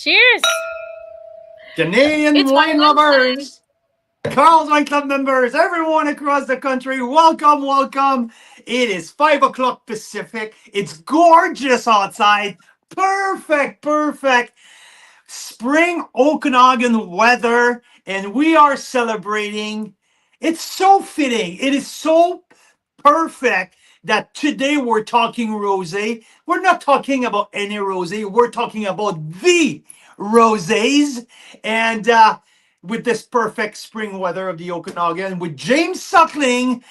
Cheers. Canadian wine lovers, Carl's Wine Club members, everyone across the country, welcome, welcome. It is 5 o'clock Pacific. It's gorgeous outside. Perfect, perfect. Spring Okanagan weather, and we are celebrating. It's so fitting. It is so perfect that today we're talking rosé. We're not talking about any rosé. We're talking about the rosés. And with this perfect spring weather of the Okanagan, with James Suckling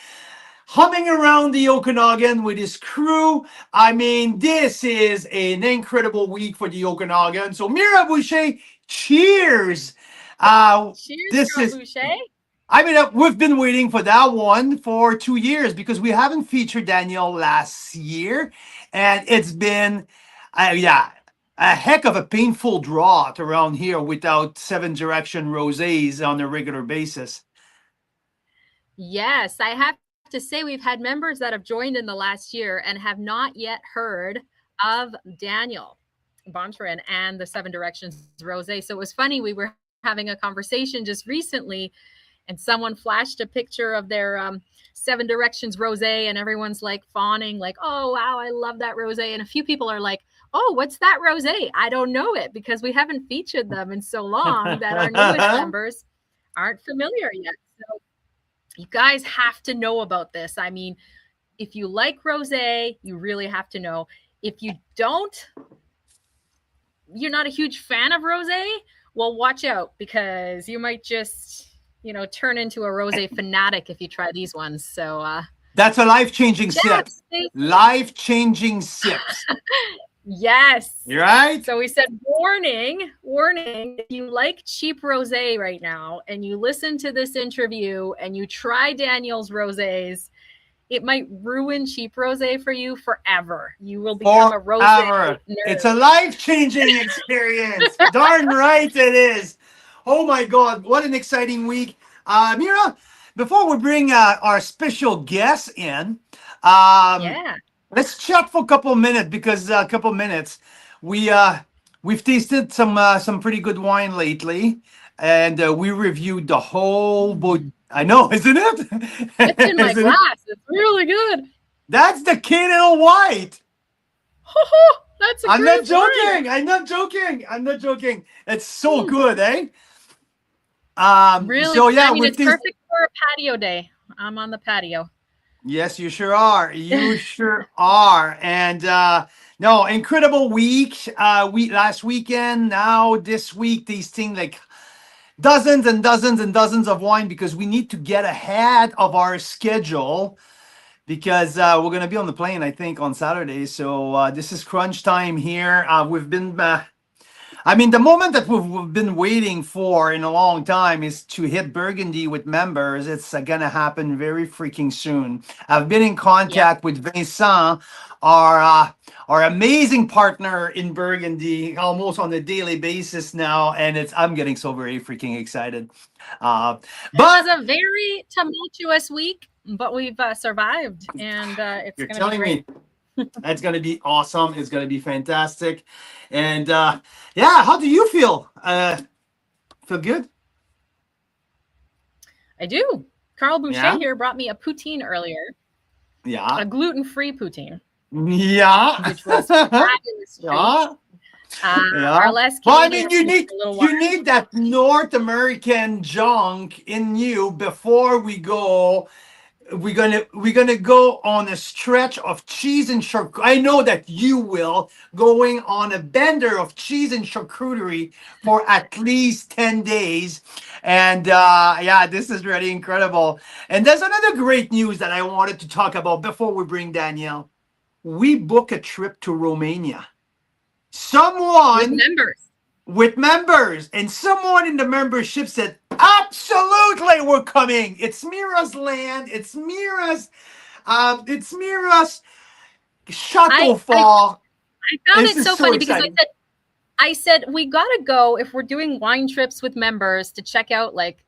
humming around the Okanagan with his crew. I mean, this is an incredible week for the Okanagan. So, Mira Boucher, cheers. Cheers, This Carl is Boucher. I mean, we've been waiting for that one for 2 years because we haven't featured Daniel last year, and it's been, yeah, a heck of a painful drought around here without Seven Direction rosés on a regular basis. Yes, I have to say we've had members that have joined in the last year and have not yet heard of Daniel Bontorin and the Seven Directions Rosé. So it was funny. We were having a conversation just recently, and someone flashed a picture of their Seven Directions Rosé, and everyone's like fawning, like, "Oh wow, I love that rosé." And a few people are like, "Oh, what's that rosé? I don't know it," because we haven't featured them in so long that our newest members aren't familiar yet. So you guys have to know about this. I mean, if you like rosé, you really have to know. If you don't, you're not a huge fan of rosé, well, watch out, because you might just, turn into a rosé fanatic if you try these ones. So That's a life-changing yeah, sip. Life-changing sips. Yes. You're right. So we said, warning, if you like cheap rosé right now and you listen to this interview and you try Daniel's rosés, it might ruin cheap rosé for you forever. You will become a rosé nerd. It's a life-changing experience. Darn right it is. Oh my God, what an exciting week. Mira, before we bring our special guest in, Yeah. let's chat for a couple of minutes because we've tasted some pretty good wine lately, and we reviewed the whole. I know, isn't it? It's in my Isn't it? glass. It's really good. That's the Canadian White. That's a I'm great not joking. wine. I'm not joking. I'm not joking. It's so good, eh? Really? So yeah, I mean, with it's this. perfect for a patio day. I'm on the patio. Yes, you sure are. You sure are. And no, incredible week. Last weekend. Now this week, these things like dozens and dozens and dozens of wine because we need to get ahead of our schedule because we're gonna be on the plane, I think, on Saturday. So this is crunch time here. We've been. I mean, the moment that we've been waiting for in a long time is to hit Burgundy with members. It's gonna happen very freaking soon. I've been in contact with Vincent, our amazing partner in Burgundy, almost on a daily basis now, and I'm getting so very freaking excited. It But was a very tumultuous week, but we've survived, and it's you're going to be telling great. me that's gonna be awesome. It's gonna be fantastic, and yeah, how do you feel? Feel good? I do. Carl Boucher Yeah. here brought me a poutine earlier, Yeah. a gluten-free poutine, Yeah. which was fabulous. Yeah. Our less Well, I Canadian mean, you takes need a little while. you need that North American junk in you before we go. We're gonna go on a stretch of cheese and charcuterie. I know that you will going on a bender of cheese and charcuterie for at least 10 days, and yeah, this is really incredible. And there's another great news that I wanted to talk about before we bring Danielle. We book a trip to Romania. With Someone members. with members, and someone in the membership said, "Absolutely, we're coming. It's Mira's land. It's Mira's I, Chateau I, Fort." I found This it is so so funny because exciting. I said we gotta go if we're doing wine trips with members to check out like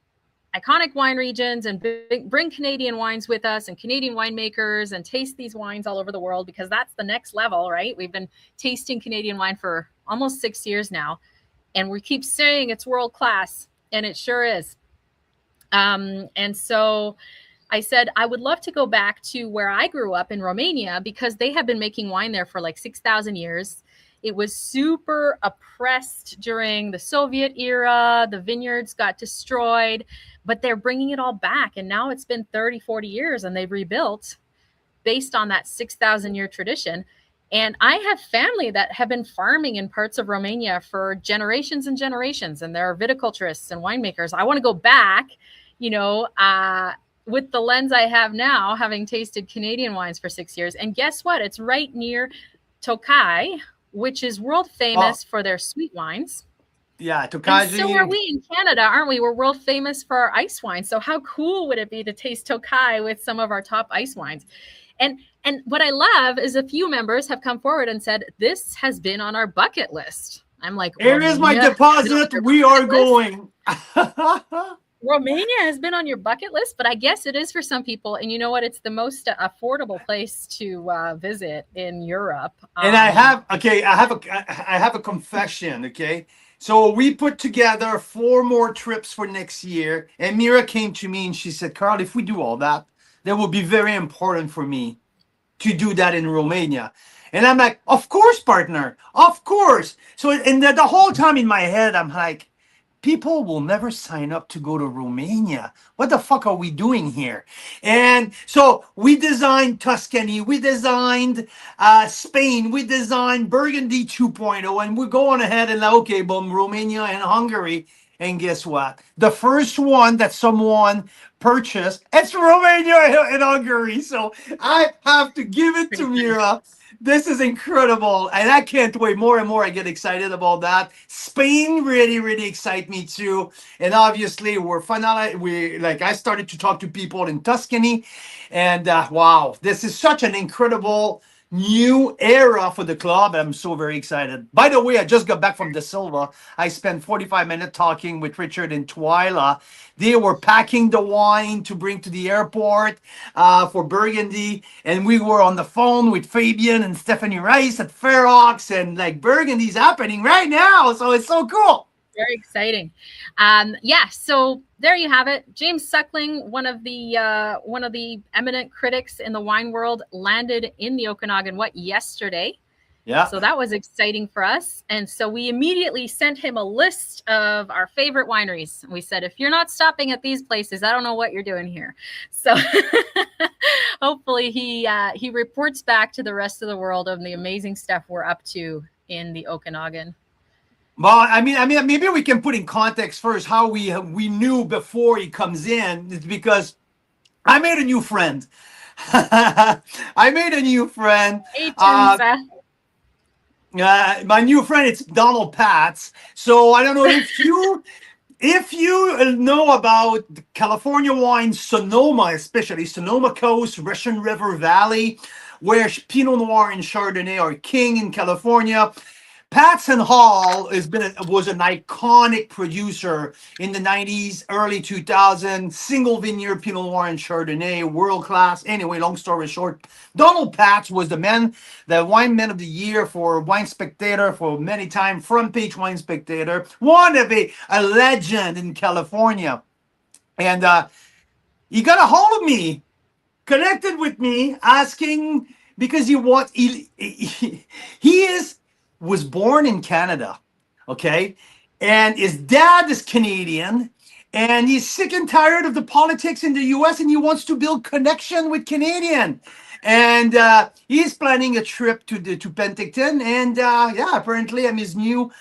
iconic wine regions and bring Canadian wines with us and Canadian winemakers and taste these wines all over the world, because that's the next level, right? We've been tasting Canadian wine for almost 6 years now. And we keep saying it's world class, and it sure is. And so I said, I would love to go back to where I grew up in Romania, because they have been making wine there for like 6,000 years. It was super oppressed during the Soviet era. The vineyards got destroyed, but they're bringing it all back. And now it's been 30, 40 years and they've rebuilt based on that 6,000 year tradition. And I have family that have been farming in parts of Romania for generations and generations. And there are viticulturists and winemakers. I want to go back, you know, with the lens I have now, having tasted Canadian wines for 6 years. And guess what? It's right near Tokaj, which is world famous for their sweet wines. Yeah, Tokaj. So are we in Canada, aren't we? We're world famous for our ice wines. So how cool would it be to taste Tokaj with some of our top ice wines? And what I love is a few members have come forward and said, this has been on our bucket list. I'm like, here is my deposit. We are going. Romania has been on your bucket list, but I guess it is for some people. And you know what? It's the most affordable place to visit in Europe. And I have a confession. Okay. So we put together 4 more trips for next year. And Mira came to me and she said, Carl, if we do all that, that will be very important for me to do that in Romania. And I'm like, of course, partner, of course. So, and the whole time in my head, I'm like, people will never sign up to go to Romania. What the fuck are we doing here? And so we designed Tuscany, we designed Spain, we designed Burgundy 2.0, and we're going ahead and like, okay, boom, Romania and Hungary. And guess what? The first one that someone purchased, it's Romania and Hungary. So I have to give it to Mira. This is incredible. And I can't wait. More and more I get excited about that. Spain really, really excites me too. And obviously I started to talk to people in Tuscany. And wow, this is such an incredible new era for the club. I'm so very excited. By the way, I just got back from De Silva. I spent 45 minutes talking with Richard and Twyla. They were packing the wine to bring to the airport for Burgundy, and we were on the phone with Fabian and Stephanie Rice at Ferox, and like Burgundy's happening right now, so it's so cool. Very exciting. So there you have it. James Suckling, one of the eminent critics in the wine world, landed in the Okanagan yesterday. Yeah. So that was exciting for us. And so we immediately sent him a list of our favorite wineries. We said, if you're not stopping at these places, I don't know what you're doing here. So hopefully he reports back to the rest of the world of the amazing stuff we're up to in the Okanagan. Well, I mean, maybe we can put in context first how we knew before he comes in. It's because I made a new friend. I made a new friend. Hey, my new friend, it's Donald Patz. So I don't know if you know about the California wine, Sonoma, especially Sonoma Coast, Russian River Valley, where Pinot Noir and Chardonnay are king in California. Patz and Hall was an iconic producer in the 90s, early 2000s, single vineyard Pinot Noir and Chardonnay, world class. Anyway, long story short, Donald Patz was the wine man of the year for Wine Spectator for many times, front page Wine Spectator, one of a legend in California. And he got a hold of me, connected with me, asking, because he was born in Canada, okay? And his dad is Canadian, and he's sick and tired of the politics in the US, and he wants to build connection with Canadian. And he's planning a trip to Penticton, and apparently I'm his new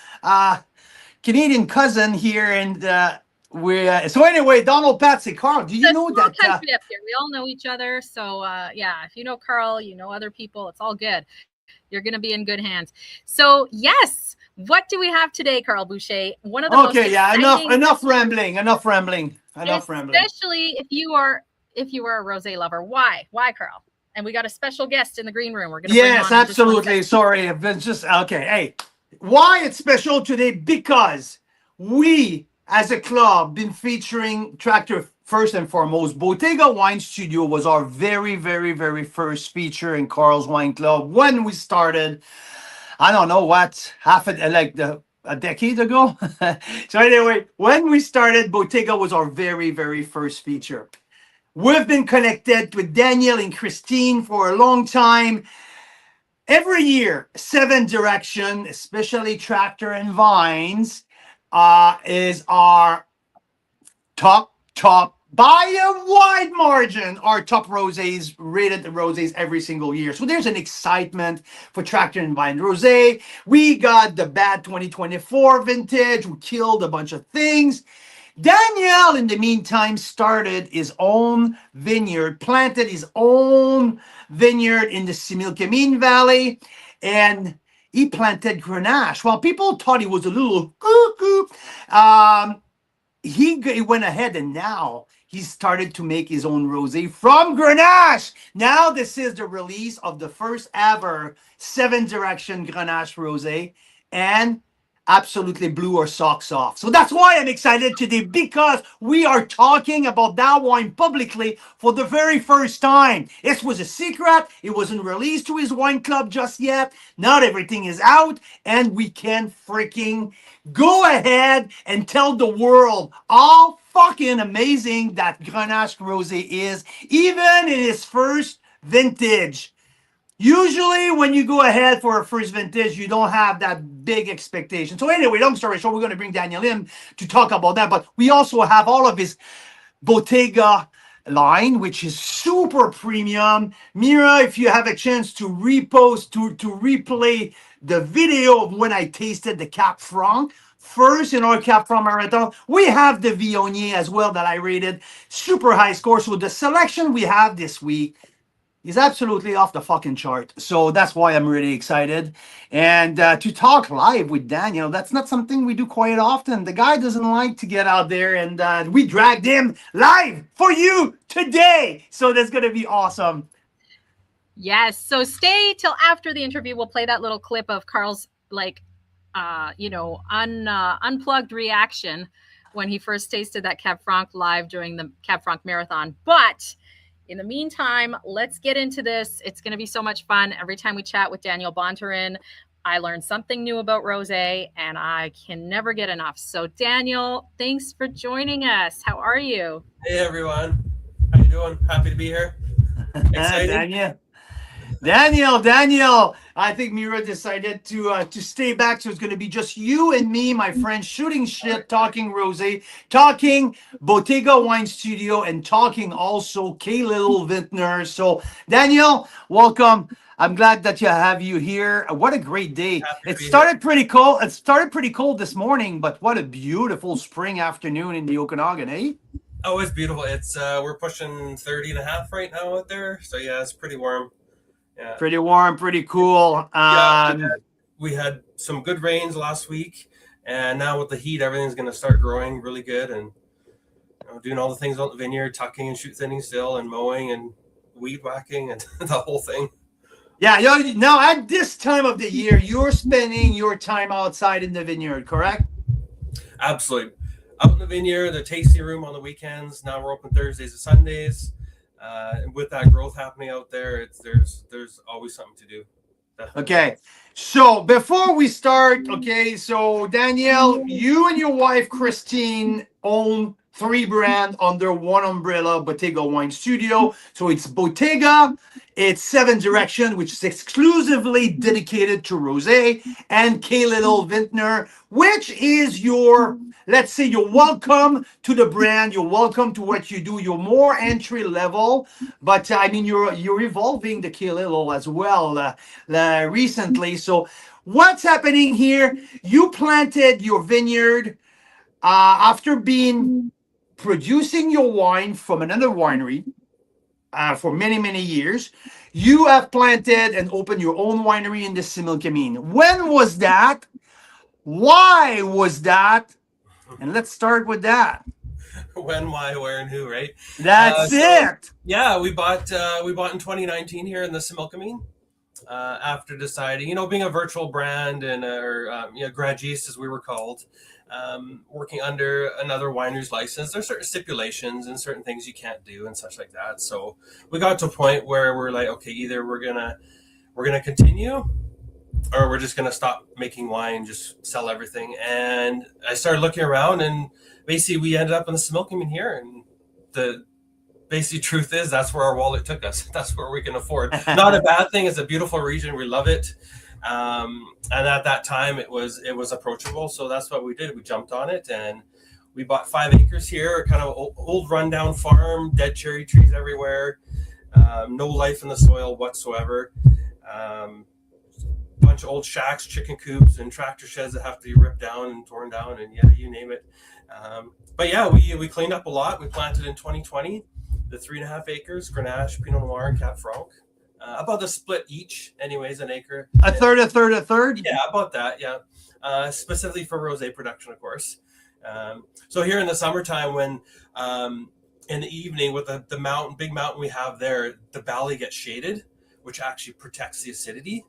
Canadian cousin here, and so anyway, Donald Patsy, Carl, do you know that? Country up here. We all know each other, so if you know Carl, you know other people, it's all good. You're going to be in good hands. So yes, what do we have today, Carl Boucher? One of the most exciting... enough rambling. Especially if you are a rosé lover. Why, Carl? And we got a special guest in the green room. We're going to yes, absolutely. Sorry, I've been just okay. Hey, why it's special today? Because we, as a club, been featuring Tractor. First and foremost, Bottega Wine Studio was our very, very, very first feature in Carl's Wine Club when we started. I don't know what happened, like a decade ago. So anyway, when we started, Bottega was our very, very first feature. We've been connected with Daniel and Christine for a long time. Every year, Seven Direction, especially Tractor and Vines, is our top by a wide margin, our top rosés, rated rosés every single year. So there's an excitement for Tractor and Vine Rosé. We got the bad 2024 vintage. We killed a bunch of things. Daniel, in the meantime, started his own vineyard, planted his own vineyard in the Similkameen Valley, and he planted Grenache. While people thought he was a little cuckoo, he went ahead and now he started to make his own rosé from Grenache. Now this is the release of the first ever Seven Direction Grenache rosé, and absolutely blew our socks off. So that's why I'm excited today, because we are talking about that wine publicly for the very first time. This was a secret. It wasn't released to his wine club just yet. Not everything is out, and we can freaking go ahead and tell the world how fucking amazing that Grenache rosé is, even in its first vintage. Usually when you go ahead for a first vintage, you don't have that big expectation. So anyway, long story short, we're going to bring Daniel in to talk about that. But we also have all of his Bottega line, which is super premium. Mira, if you have a chance to repost, to replay the video of when I tasted the Cap Franc, first in our Cap Franc Marathon, we have the Viognier as well that I rated super high score. So the selection we have this week is absolutely off the fucking chart. So that's why I'm really excited. And to talk live with Daniel, that's not something we do quite often. The guy doesn't like to get out there, and we dragged him live for you today. So that's going to be awesome. Yes. So stay till after the interview. We'll play that little clip of Carl's unplugged reaction when he first tasted that Cab Franc live during the Cab Franc Marathon. But in the meantime, let's get into this. It's going to be so much fun. Every time we chat with Daniel Bontorin, I learn something new about rosé, and I can never get enough. So Daniel, thanks for joining us. How are you? Hey everyone. How you doing? Happy to be here. Excited. Daniel, I think Mira decided to stay back, so it's going to be just you and me, my friend, shooting shit, talking rosé, talking Bottega Wine Studio, and talking also K Little Vintners. So Daniel, welcome. I'm glad that you have you here. What a great day. It started pretty cold. It started pretty cold this morning, but what a beautiful spring afternoon in the Okanagan, eh? Oh, it's beautiful. It's we're pushing 30 and a half right now out there. So yeah, it's pretty warm. Yeah. Pretty warm, pretty cool. We had some good rains last week, and now with the heat, everything's going to start growing really good, and doing all the things about the vineyard, tucking and shoot thinning still, and mowing and weed whacking and the whole thing. Yeah, now at this time of the year, you're spending your time outside in the vineyard, correct? Absolutely. Out in the vineyard, the tasting room on the weekends. Now we're open Thursdays and Sundays. And with that growth happening out there, there's always something to do. Definitely. Okay, so before we start, so Daniel, you and your wife Christine own 3 brands under one umbrella, Bottega Wine Studio. So it's Bottega, it's Seven Direction, which is exclusively dedicated to rosé, and K Little Vintner, which is your, let's say, you're welcome to the brand, you're welcome to what you do, you're more entry level, but I mean you're evolving the K Little as well recently. So what's happening here? You planted your vineyard after being producing your wine from another winery for many, many years. You have planted and opened your own winery in the Similkameen. When was that? Why was that? And let's start with that. When, why, where, and who, right? That's it. Yeah, we bought in 2019 here in the Similkameen. After deciding, being a virtual brand and garagiste as we were called, working under another winery's license, there's certain stipulations and certain things you can't do and such like that. So we got to a point where we're like, okay, either we're gonna continue or we're just going to stop making wine, just sell everything. And I started looking around, and basically we ended up in the Similkameen here. And the basic truth is that's where our wallet took us. That's where we can afford. Not a bad thing. It's a beautiful region. We love it. And at that time it was approachable. So that's what we did. We jumped on it, and we bought 5 acres here, kind of old rundown farm, dead cherry trees everywhere. No life in the soil whatsoever. Bunch of old shacks, chicken coops, and tractor sheds that have to be ripped down and torn down, and yeah, you name it. But yeah, we cleaned up a lot. We planted in 2020 the 3.5 acres, Grenache, Pinot Noir, and Cab Franc. About the split each, anyways, an acre. A third. Yeah, about that. Yeah, specifically for rosé production, of course. So here in the summertime, when in the evening with the big mountain we have there, the valley gets shaded, which actually protects the acidity,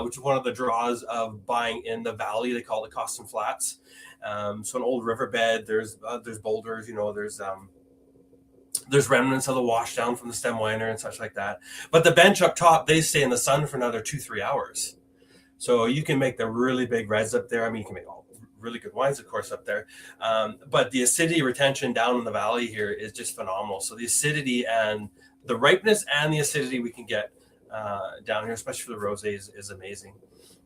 which is one of the draws of buying in the valley. They call it Coston Flats. So an old riverbed, there's boulders, there's remnants of the wash down from the stem winder and such like that. But the bench up top, they stay in the sun for another 2-3 hours. So you can make the really big reds up there. I mean, you can make all really good wines, of course, up there. But the acidity retention down in the valley here is just phenomenal. So the acidity and the ripeness and the acidity we can get down here, especially for the rosés, is amazing.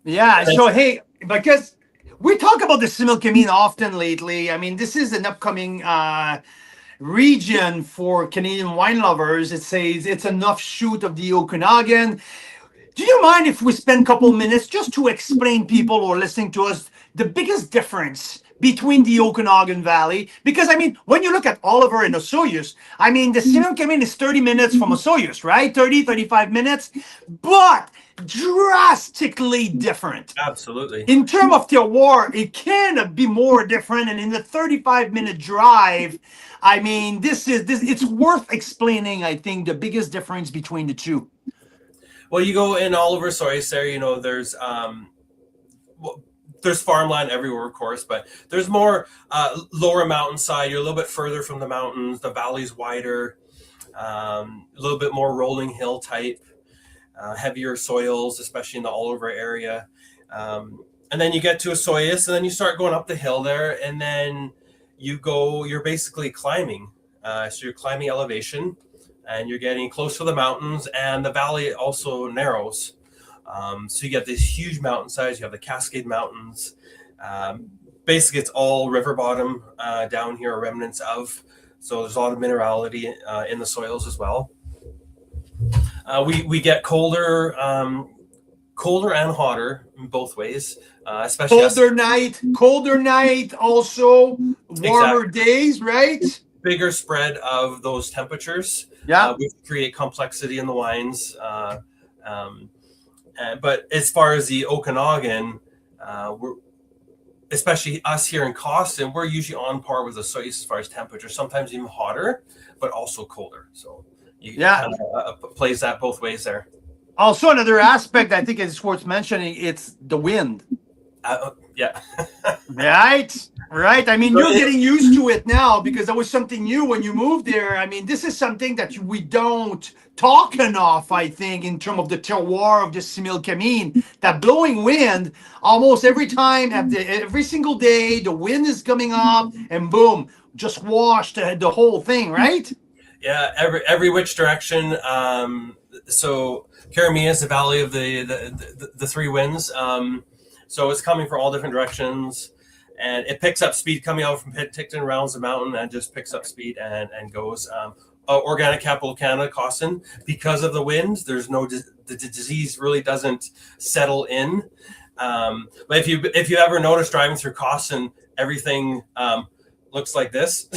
Yeah. So, hey, because we talk about the Similkameen often lately. I mean, this is an upcoming region for Canadian wine lovers. It says it's an offshoot of the Okanagan. Do you mind if we spend a couple minutes just to explain people who are listening to us the biggest difference between the Okanagan Valley? Because, I mean, when you look at Oliver and Osoyoos, I mean, the Similkameen is 30 minutes from Osoyoos, right? 35 minutes, but drastically different. Absolutely. In terms of terroir, it cannot be more different. And in the 35-minute drive, I mean, it's worth explaining, I think, the biggest difference between the two. Well, you go in Oliver Soyce there, there's farmland everywhere, of course, but there's more lower mountainside. You're a little bit further from the mountains. The valley's wider, a little bit more rolling hill type, heavier soils, especially in the Oliver area. And then you get to Osoyoos, and then you start going up the hill there, and then you're basically climbing. So you're climbing elevation, and you're getting close to the mountains, and the valley also narrows. So you get these huge mountainsides. You have the Cascade Mountains. Basically, it's all river bottom down here, remnants of. So there's a lot of minerality in the soils as well. We get colder and hotter in both ways, especially colder night, also warmer days, right? Bigger spread of those temperatures. Yeah, we create complexity in the wines. But as far as the Okanagan, we're, especially us here in Coston, we're usually on par with the Osoyoos as far as temperature, sometimes even hotter, but also colder. So you kind of plays that both ways there. Also, another aspect I think is worth mentioning, it's the wind. Yeah. Right. I mean, you're getting used to it now because that was something new when you moved there. I mean, this is something that we don't talk enough, I think, in terms of the terroir of the Similkameen. That blowing wind, almost every time, every single day, the wind is coming up and boom, just washed the whole thing, right? Yeah, every which direction. So Karamia is the valley of the three winds. So it's coming from all different directions, and it picks up speed coming out from Penticton, rounds the mountain, and just picks up speed and goes. Organic capital of Canada, Coston, because of the wind, there's the disease really doesn't settle in. But if you ever notice driving through Coston, everything looks like this.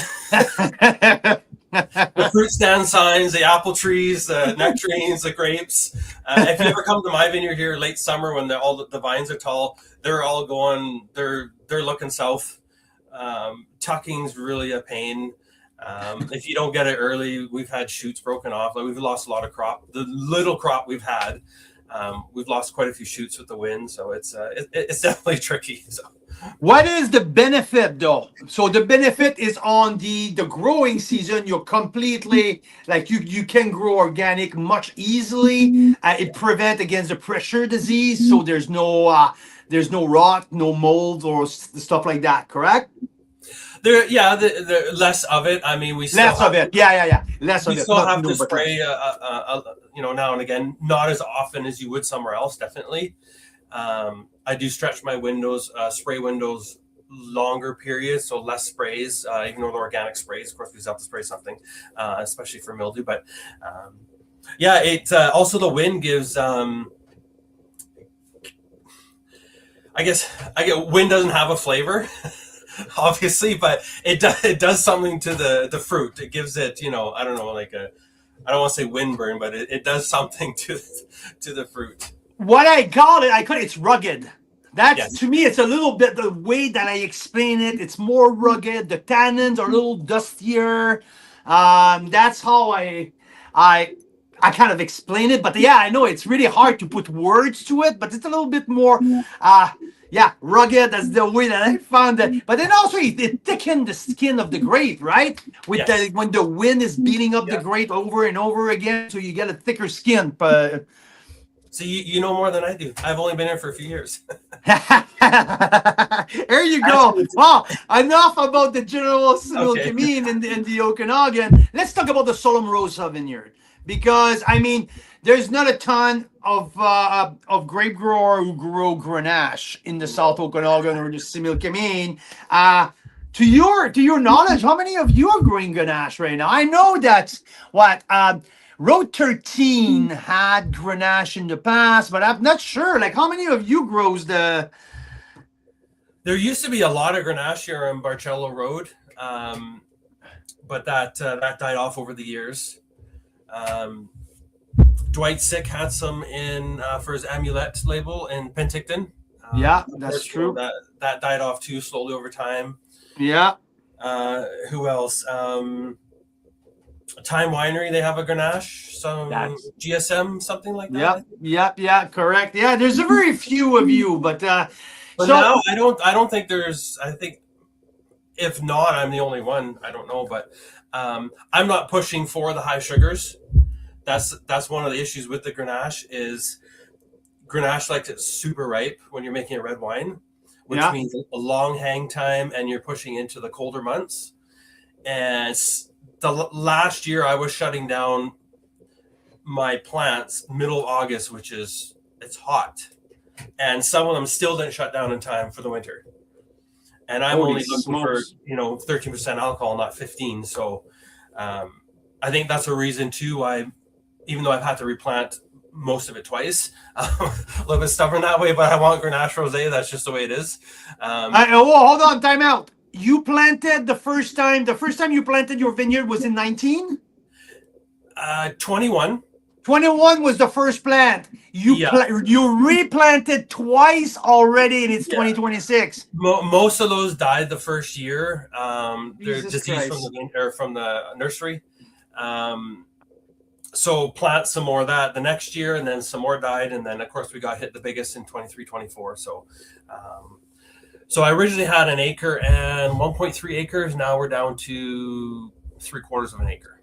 The fruit stand signs, the apple trees, the nectarines, the grapes. If you ever come to my vineyard here late summer when the vines are tall, they're all going. They're looking south. Tucking's really a pain. If you don't get it early, we've had shoots broken off. Like we've lost a lot of crop. The little crop we've had, we've lost quite a few shoots with the wind. So it's definitely tricky. So. What is the benefit though? So the benefit is on the growing season. You're completely like you can grow organic much easily. It prevent against the pressure disease. So there's no rot, no mold or stuff like that. Correct? The less of it. I mean, Less of it. Yeah. Less we of it. still Not have no, to but less. spray, now and again, not as often as you would somewhere else, definitely. I do stretch my windows, spray windows longer periods, so less sprays, even though the organic sprays, of course, we still have to spray something, especially for mildew. But it also the wind gives. I get wind doesn't have a flavor, obviously, but it does something to the fruit. It gives it, I don't know, like I don't want to say wind burn, but it does something to the fruit. What I call it's rugged. That's Yes. to me, it's a little bit the way that I explain it. It's more rugged. The tannins are a little dustier. That's how I I kind of explain it. But yeah, I know it's really hard to put words to it. But it's a little bit more, rugged. That's the way that I found it. But then also it thickens the skin of the grape, right? With Yes. when the wind is beating up the Yeah. grape over and over again, so you get a thicker skin. But So you know more than I do. I've only been here for a few years. There you go. Well, enough about the general Similkameen and the Okanagan. Let's talk about the Solemn Rosa vineyard, because I mean, there's not a ton of grape grower who grow Grenache in the South Okanagan or the Similkameen. To your knowledge, how many of you are growing Grenache right now? I know that what Road 13 had Grenache in the past, but I'm not sure. Like, how many of you grows the? There used to be a lot of Grenache here on Barcello Road, but that died off over the years. Dwight Sick had some in for his Amulet label in Penticton. Yeah, that's true. That died off too slowly over time. Yeah. Who else? Time Winery, they have a Grenache, some GSM, something like that. Yep, correct. Yeah, there's a very few of you, but so now I don't think there's. I think if not, I'm the only one. I don't know, but I'm not pushing for the high sugars. That's one of the issues with the Grenache is Grenache likes it super ripe when you're making a red wine, which means a long hang time, and you're pushing into the colder months. And the last year I was shutting down my plants middle of August, which is it's hot, and some of them still didn't shut down in time for the winter. And I'm only looking for 13% alcohol, not 15. So I think that's a reason too why, even though I've had to replant most of it twice, a little bit stubborn that way, but I want Grenache Rosé. That's just the way it is. Hold on, time out. You planted the first time you planted your vineyard was in 19? 21. 21 was the first plant. You replanted twice already, and it's 2026. Most of those died the first year. They're diseased from the nursery. So plant some more of that the next year, and then some more died, and then of course we got hit the biggest in 23, 24. So I originally had an acre and 1.3 acres. Now we're down to 3/4 of an acre.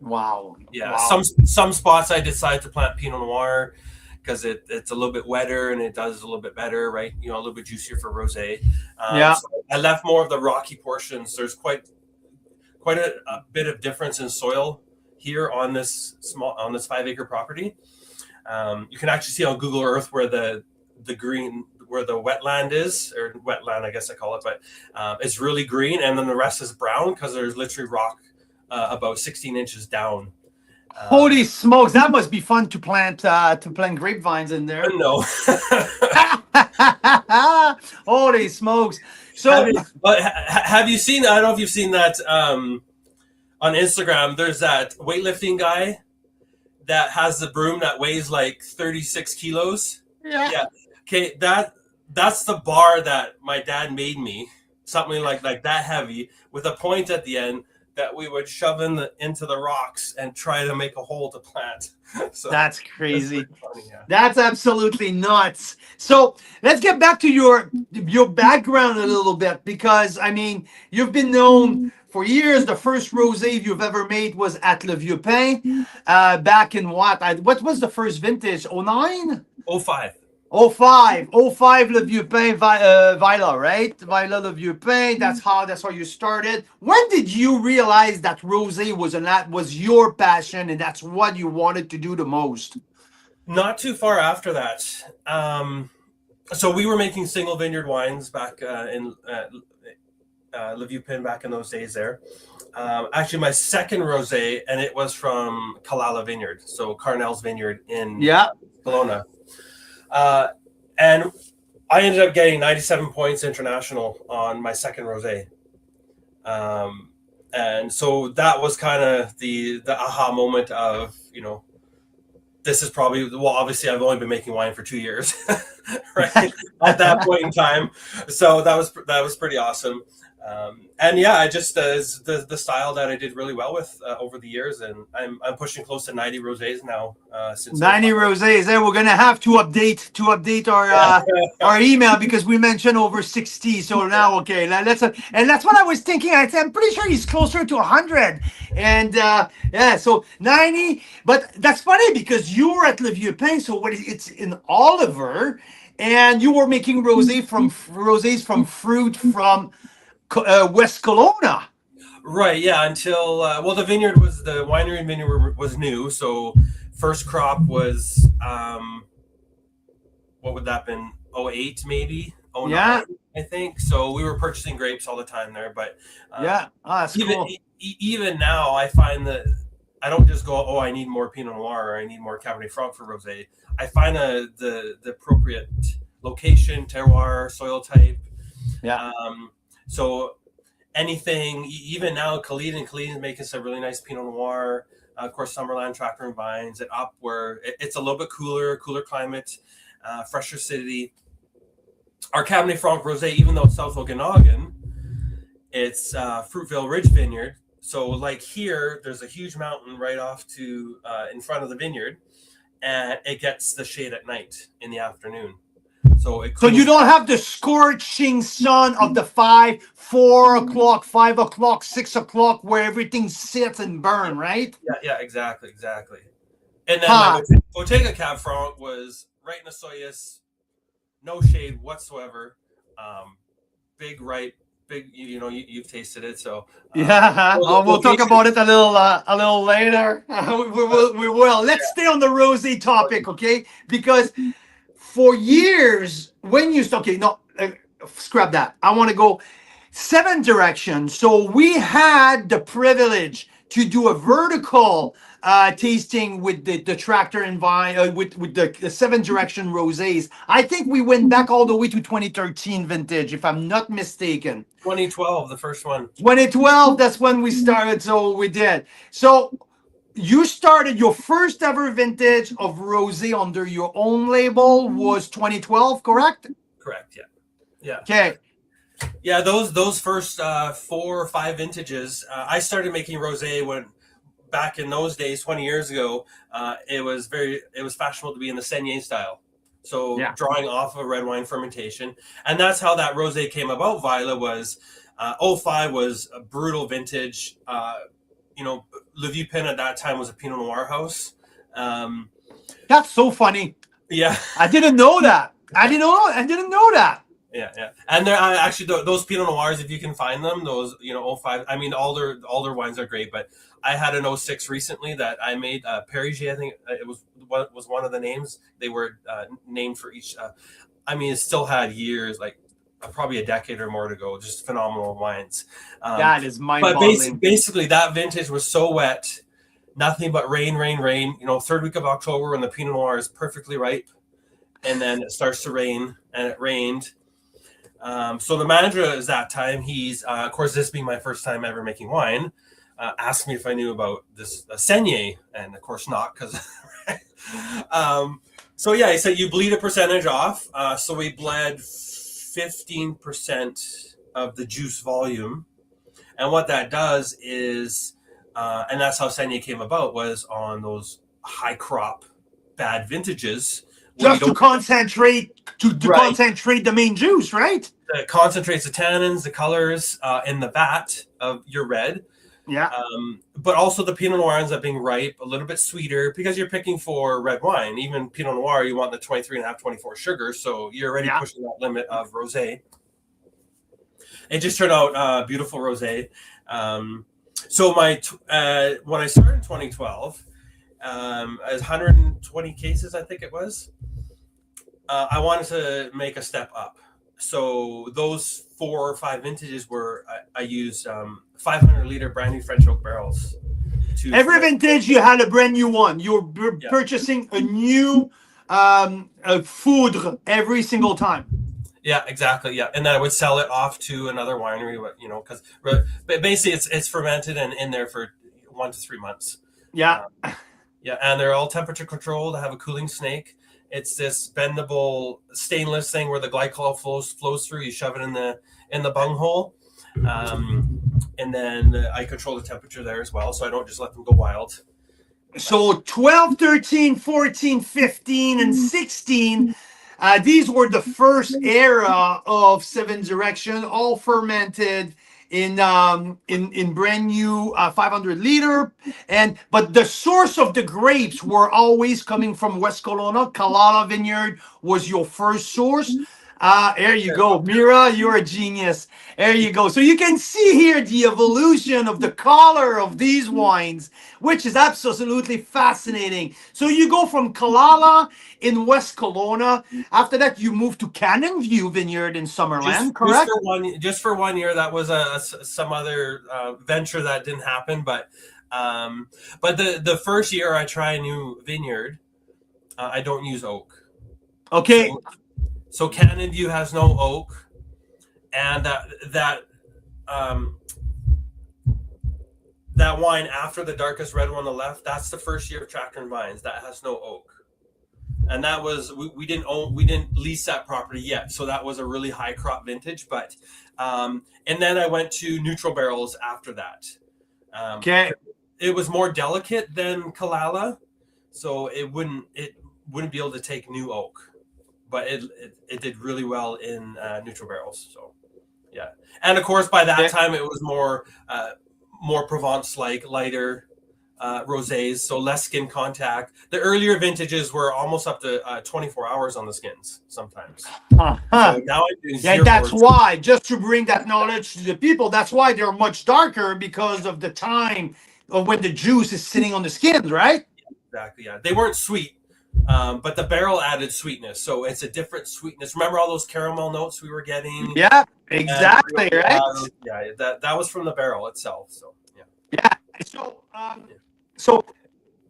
Wow. Yeah. Wow. Some spots I decided to plant Pinot Noir because it's a little bit wetter and it does a little bit better, right? A little bit juicier for rosé. So I left more of the rocky portions. There's quite a bit of difference in soil here on this 5-acre property. You can actually see on Google Earth where the green, where the wetland is, or wetland, I guess I call it, but it's really green, and then the rest is brown because there's literally rock about 16 inches down. Holy smokes, that must be fun to plant grapevines in there. No. Holy smokes. So have you seen, I don't know if you've seen that on Instagram, there's that weightlifting guy that has the broom that weighs like 36 kilos. Yeah. Okay, that's the bar that my dad made me, something like that heavy with a point at the end that we would shove into the rocks and try to make a hole to plant. So that's crazy. funny, yeah. That's absolutely nuts. So let's get back to your background a little bit, because I mean, you've been known for years. The first rosé you've ever made was at Le Vieux Pain, back in what was the first vintage? 09? 05. 05 Le Vieux Pain, Vila, right? Vila Le Vieux Pain. That's how you started. When did you realize that rosé was your passion and that's what you wanted to do the most? Not too far after that. So we were making single vineyard wines back in Le Vieux Pain back in those days there. Actually, my second rosé, and it was from Kalala Vineyard, so Carnell's Vineyard in Kelowna. And I ended up getting 97 points international on my second rosé. And so that was kind of the aha moment of, you know, this is probably, well, obviously I've only been making wine for 2 years, right? At that point in time. So that was pretty awesome. And yeah, I just the style that I did really well with over the years, and I'm pushing close to 90 rosés now. Since 90 rosés. There, we're gonna have to update our email, because we mentioned over 60. So now, okay, and that's what I was thinking. I'm pretty sure he's closer to 100. And yeah, so 90. But that's funny, because you were at Le Vieux Pain, so it's in Oliver, and you were making rosés from fruit from West Kelowna. Right, yeah, until well, the winery and vineyard was new, so first crop was what would that have been, 08 maybe, 09, yeah, I think. So we were purchasing grapes all the time there, but that's even cool. Even now I find that I don't just go, oh, I need more Pinot Noir or I need more Cabernet Franc for rosé. I find the appropriate location, terroir, soil type. Yeah. So anything, even now, Khalid is making some really nice Pinot Noir. Of course, Summerland, Tractor and Vines, and up where it's a little bit cooler climate, fresher city. Our Cabernet Franc Rosé, even though it's South Okanagan, it's Fruitvale Ridge Vineyard. So like here, there's a huge mountain right off to in front of the vineyard, and it gets the shade at night in the afternoon. So you don't have the scorching sun of the 4 o'clock, 5 o'clock, 6 o'clock, where everything sits and burn, right? Yeah, exactly. And then my Bottega Cab Franc was right in the Soyuz, no shade whatsoever. Big, you know, you've tasted it, so yeah. We'll talk about it a little later. we will. Let's stay on the rosé topic, okay? Because for years, when you scrap that. I want to go 7 directions. So we had the privilege to do a vertical tasting with the Tractor and Vine, with the 7 direction rosés. I think we went back all the way to 2013 vintage, if I'm not mistaken. 2012, the first one. 2012, that's when we started. So we did. So you started your first ever vintage of rosé under your own label was 2012, correct? Correct. Yeah. Okay. Yeah, those first 4 or 5 vintages, I started making rosé when back in those days, 20 years ago. It was fashionable to be in the Saignée style. So drawing off of red wine fermentation, and that's how that rosé came about. Vila was 05 was a brutal vintage. You know, Le Vieux Pain at that time was a Pinot Noir house. That's so funny. Yeah, I didn't know that. I didn't know that. Yeah. And they're actually those Pinot Noirs, if you can find them, those, you know, 05. I mean, all their wines are great, but I had an 06 recently that I made. Périgier, I think it was one of the names. They were named for each. I mean, it still had years, like probably a decade or more to go. Just phenomenal wines. That is mind-boggling. But basically, that vintage was so wet, nothing but rain. You know, 3rd week of October when the Pinot Noir is perfectly ripe, and then it starts to rain, and it rained. So the manager is that time. He's, of course, this being my first time ever making wine, asked me if I knew about this Saignée, and of course not, because. So yeah, he said you bleed a percentage off. So we bled 15% of the juice volume, And what that does is, and that's how Saignée came about, was on those high crop, bad vintages. Just to concentrate, to concentrate the main juice, right? It concentrates the tannins, the colors in the vat of your red. Yeah. But also the Pinot Noir ends up being ripe, a little bit sweeter, because you're picking for red wine. Even Pinot Noir, you want the 23.5, 24 sugar, so you're already pushing that limit of Rosé. It just turned out beautiful Rosé. So when I started in 2012, as 120 cases, I think it was, I wanted to make a step up. So those 4 or 5 vintages were I used 500 liter brand new French oak barrels. Every vintage you had a brand new one. You're purchasing a new foudre every single time. Yeah, exactly. Yeah, and then I would sell it off to another winery. You know, because basically it's fermented and in there for 1 to 3 months. Yeah, yeah, and they're all temperature controlled. I have a cooling snake. It's this bendable stainless thing where the glycol flows through. You shove it in the bung hole, and then I control the temperature there as well, so I don't just let them go wild. So 12, 13, 14, 15, and 16, these were the first era of Seven Direction, all fermented in brand new 500 liter, but the source of the grapes were always coming from West Kelowna. Kalala Vineyard was your first source. There you go, Mira, you're a genius. There you go. So you can see here the evolution of the color of these wines, which is absolutely fascinating. So you go from Kalala in West Kelowna. After that, you move to Cannon View Vineyard in Summerland, correct? Just for 1 year. That was some other venture that didn't happen. But the first year I try a new vineyard, I don't use oak. Okay. So Cannon View has no oak, and that wine after the darkest red one on the left, that's the first year of Tractor and Vines that has no oak, and that was we didn't lease that property yet, so that was a really high crop vintage. But and then I went to neutral barrels after that. Okay, it was more delicate than Kalala, so it wouldn't be able to take new oak. But it did really well in neutral barrels. So, yeah. And, of course, by that time, it was more Provence-like, lighter rosés, so less skin contact. The earlier vintages were almost up to 24 hours on the skins sometimes. So now I'm doing that's why, just to bring that knowledge to the people, that's why they're much darker, because of the time of when the juice is sitting on the skins, right? Yeah, exactly, yeah. They weren't sweet. But the barrel added sweetness, so it's a different sweetness. Remember all those caramel notes we were getting? Yeah, exactly, right? Yeah, that was from the barrel itself. So yeah. So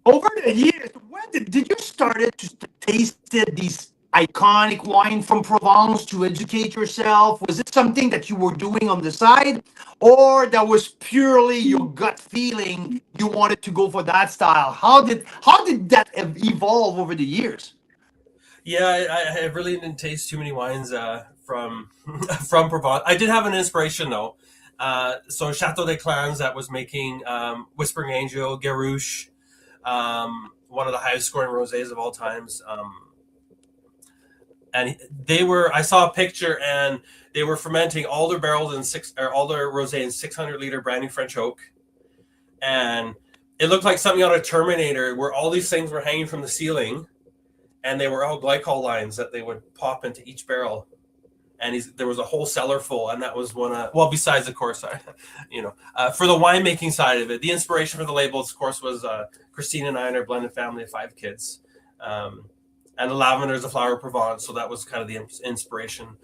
over the years, when did you started to taste these iconic wine from Provence to educate yourself? Was it something that you were doing on the side, or that was purely your gut feeling you wanted to go for that style? How did that evolve over the years? Yeah, I really didn't taste too many wines from from Provence. I did have an inspiration though. So Chateau des Clans, that was making Whispering Angel, Garouche, one of the highest scoring rosés of all times. And I saw a picture, and they were fermenting all their barrels all their rosé in 600 liter brand new French oak. And it looked like something out of Terminator, where all these things were hanging from the ceiling, and they were all glycol lines that they would pop into each barrel. And there was a whole cellar full, and that was one of, well, besides, of course, for the winemaking side of it, the inspiration for the labels, of course, was Christine and I and our blended family of 5 kids. And the lavender is a flower of Provence, so that was kind of the inspiration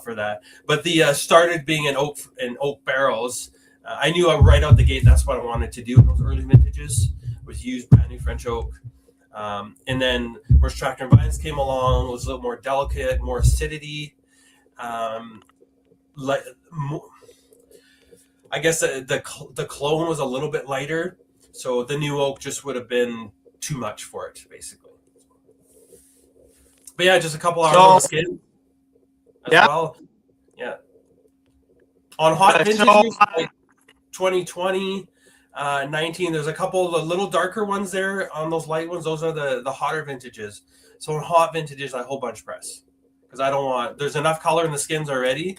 for that. But the started being in oak barrels. I knew right out the gate that's what I wanted to do in those early vintages, was use brand new French oak. And then, of course, Tractor and Vines came along. It was a little more delicate, more acidity. I guess the clone was a little bit lighter, so the new oak just would have been too much for it, basically. But yeah, just a couple hours on the skin as well. Yeah. On hot vintages, 2020, 19. There's a couple of the little darker ones there on those light ones. Those are the hotter vintages. So in hot vintages, I whole bunch press because I don't want. There's enough color in the skins already,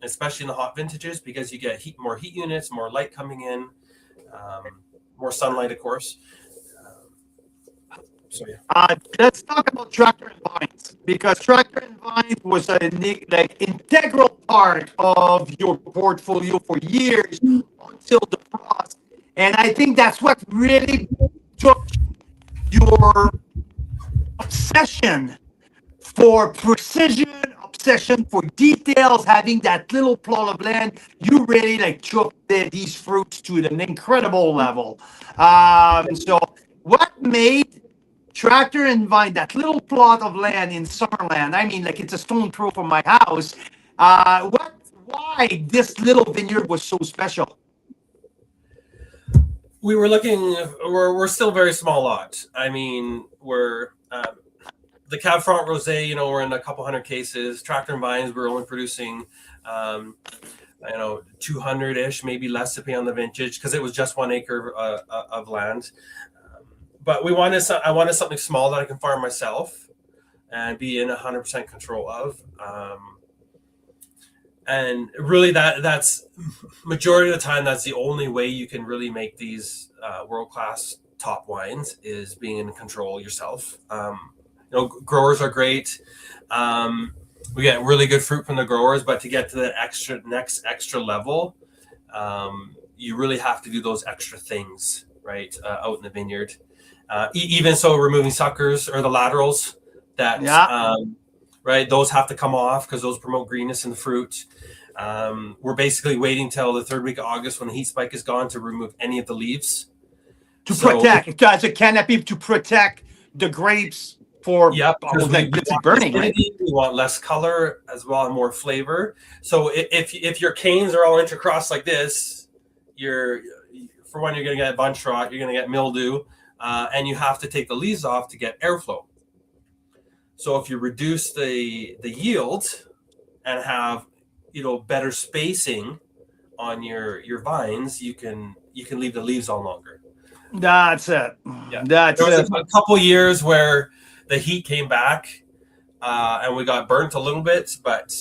especially in the hot vintages, because you get more heat units, more light coming in, more sunlight, of course. So yeah. Let's talk about Tractor and Vines, because Tractor and Vines was a integral part of your portfolio for years until the frost, and I think that's what really took your obsession for precision, obsession for details, having that little plot of land. You really took these fruits to an incredible level. So what made Tractor and Vine, that little plot of land in Summerland, I mean, it's a stone throw from my house. Why this little vineyard was so special? We were looking. We're still a very small lot. I mean, we're the Cab Franc Rosé. We're in a couple hundred cases. Tractor and Vines, we're only producing, 200-ish, maybe less, depending on the vintage, because it was just 1 acre of land. But I wanted something small that I can farm myself and be in 100% control of. And really that's majority of the time, that's the only way you can really make these world-class top wines, is being in control yourself. Growers are great. We get really good fruit from the growers, but to get to the next extra level, you really have to do those extra things, right, out in the vineyard. Even so, removing suckers or the laterals, right, those have to come off because those promote greenness in the fruit. We're basically waiting till the 3rd week of August, when the heat spike is gone, to remove any of the leaves. Protect, as a canopy, to protect the grapes for burning, right? We want less color as well and more flavor. So if your canes are all intercrossed like this, you're going to get bunch rot, you're going to get mildew. And you have to take the leaves off to get airflow. So if you reduce the yield and have better spacing on your vines, you can leave the leaves on longer. That's it. Yeah. There was a couple years where the heat came back and we got burnt a little bit, but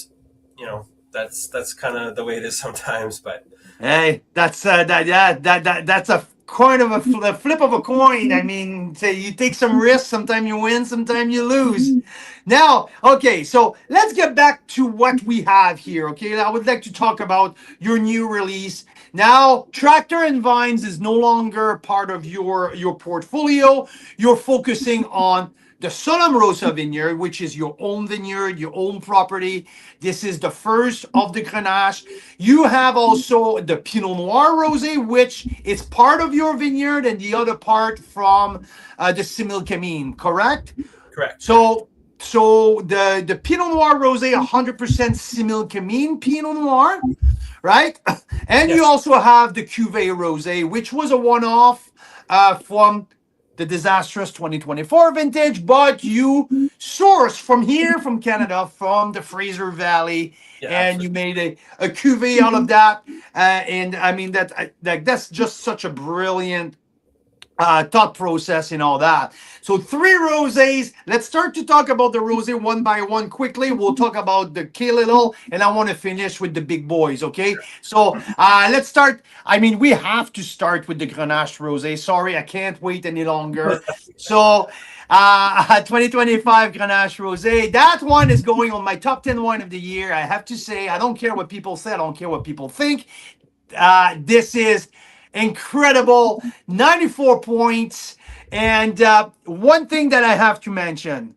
that's kind of the way it is sometimes. But hey, that's a coin of a flip of a coin. I mean, you take some risks. Sometimes you win, sometimes you lose. Now, okay, so let's get back to what we have here. Okay, I would like to talk about your new release. Now, Tractor and Vines is no longer part of your portfolio. You're focusing on the Solemn Rosa vineyard, which is your own vineyard, your own property. This is the first of the Grenache. You have also the Pinot Noir Rosé, which is part of your vineyard, and the other part from the Similkameen, correct? Correct. So the Pinot Noir Rosé, 100% Similkameen Pinot Noir, right? And yes. You also have the Cuvée Rosé, which was a one-off from the disastrous 2024 vintage, but you sourced from here, from Canada, from the Fraser Valley, and you made a cuvée out of that. And I mean, that's just such a brilliant thought process and all that. So 3 rosés. Let's start to talk about the rosé one by one quickly. We'll talk about the K Little, and I want to finish with the big boys, okay? So let's start. I mean, we have to start with the Grenache rosé. Sorry, I can't wait any longer. So 2025 Grenache rosé. That one is going on my top 10 wine of the year. I have to say, I don't care what people say. I don't care what people think. This is incredible, 94 points. And one thing that I have to mention,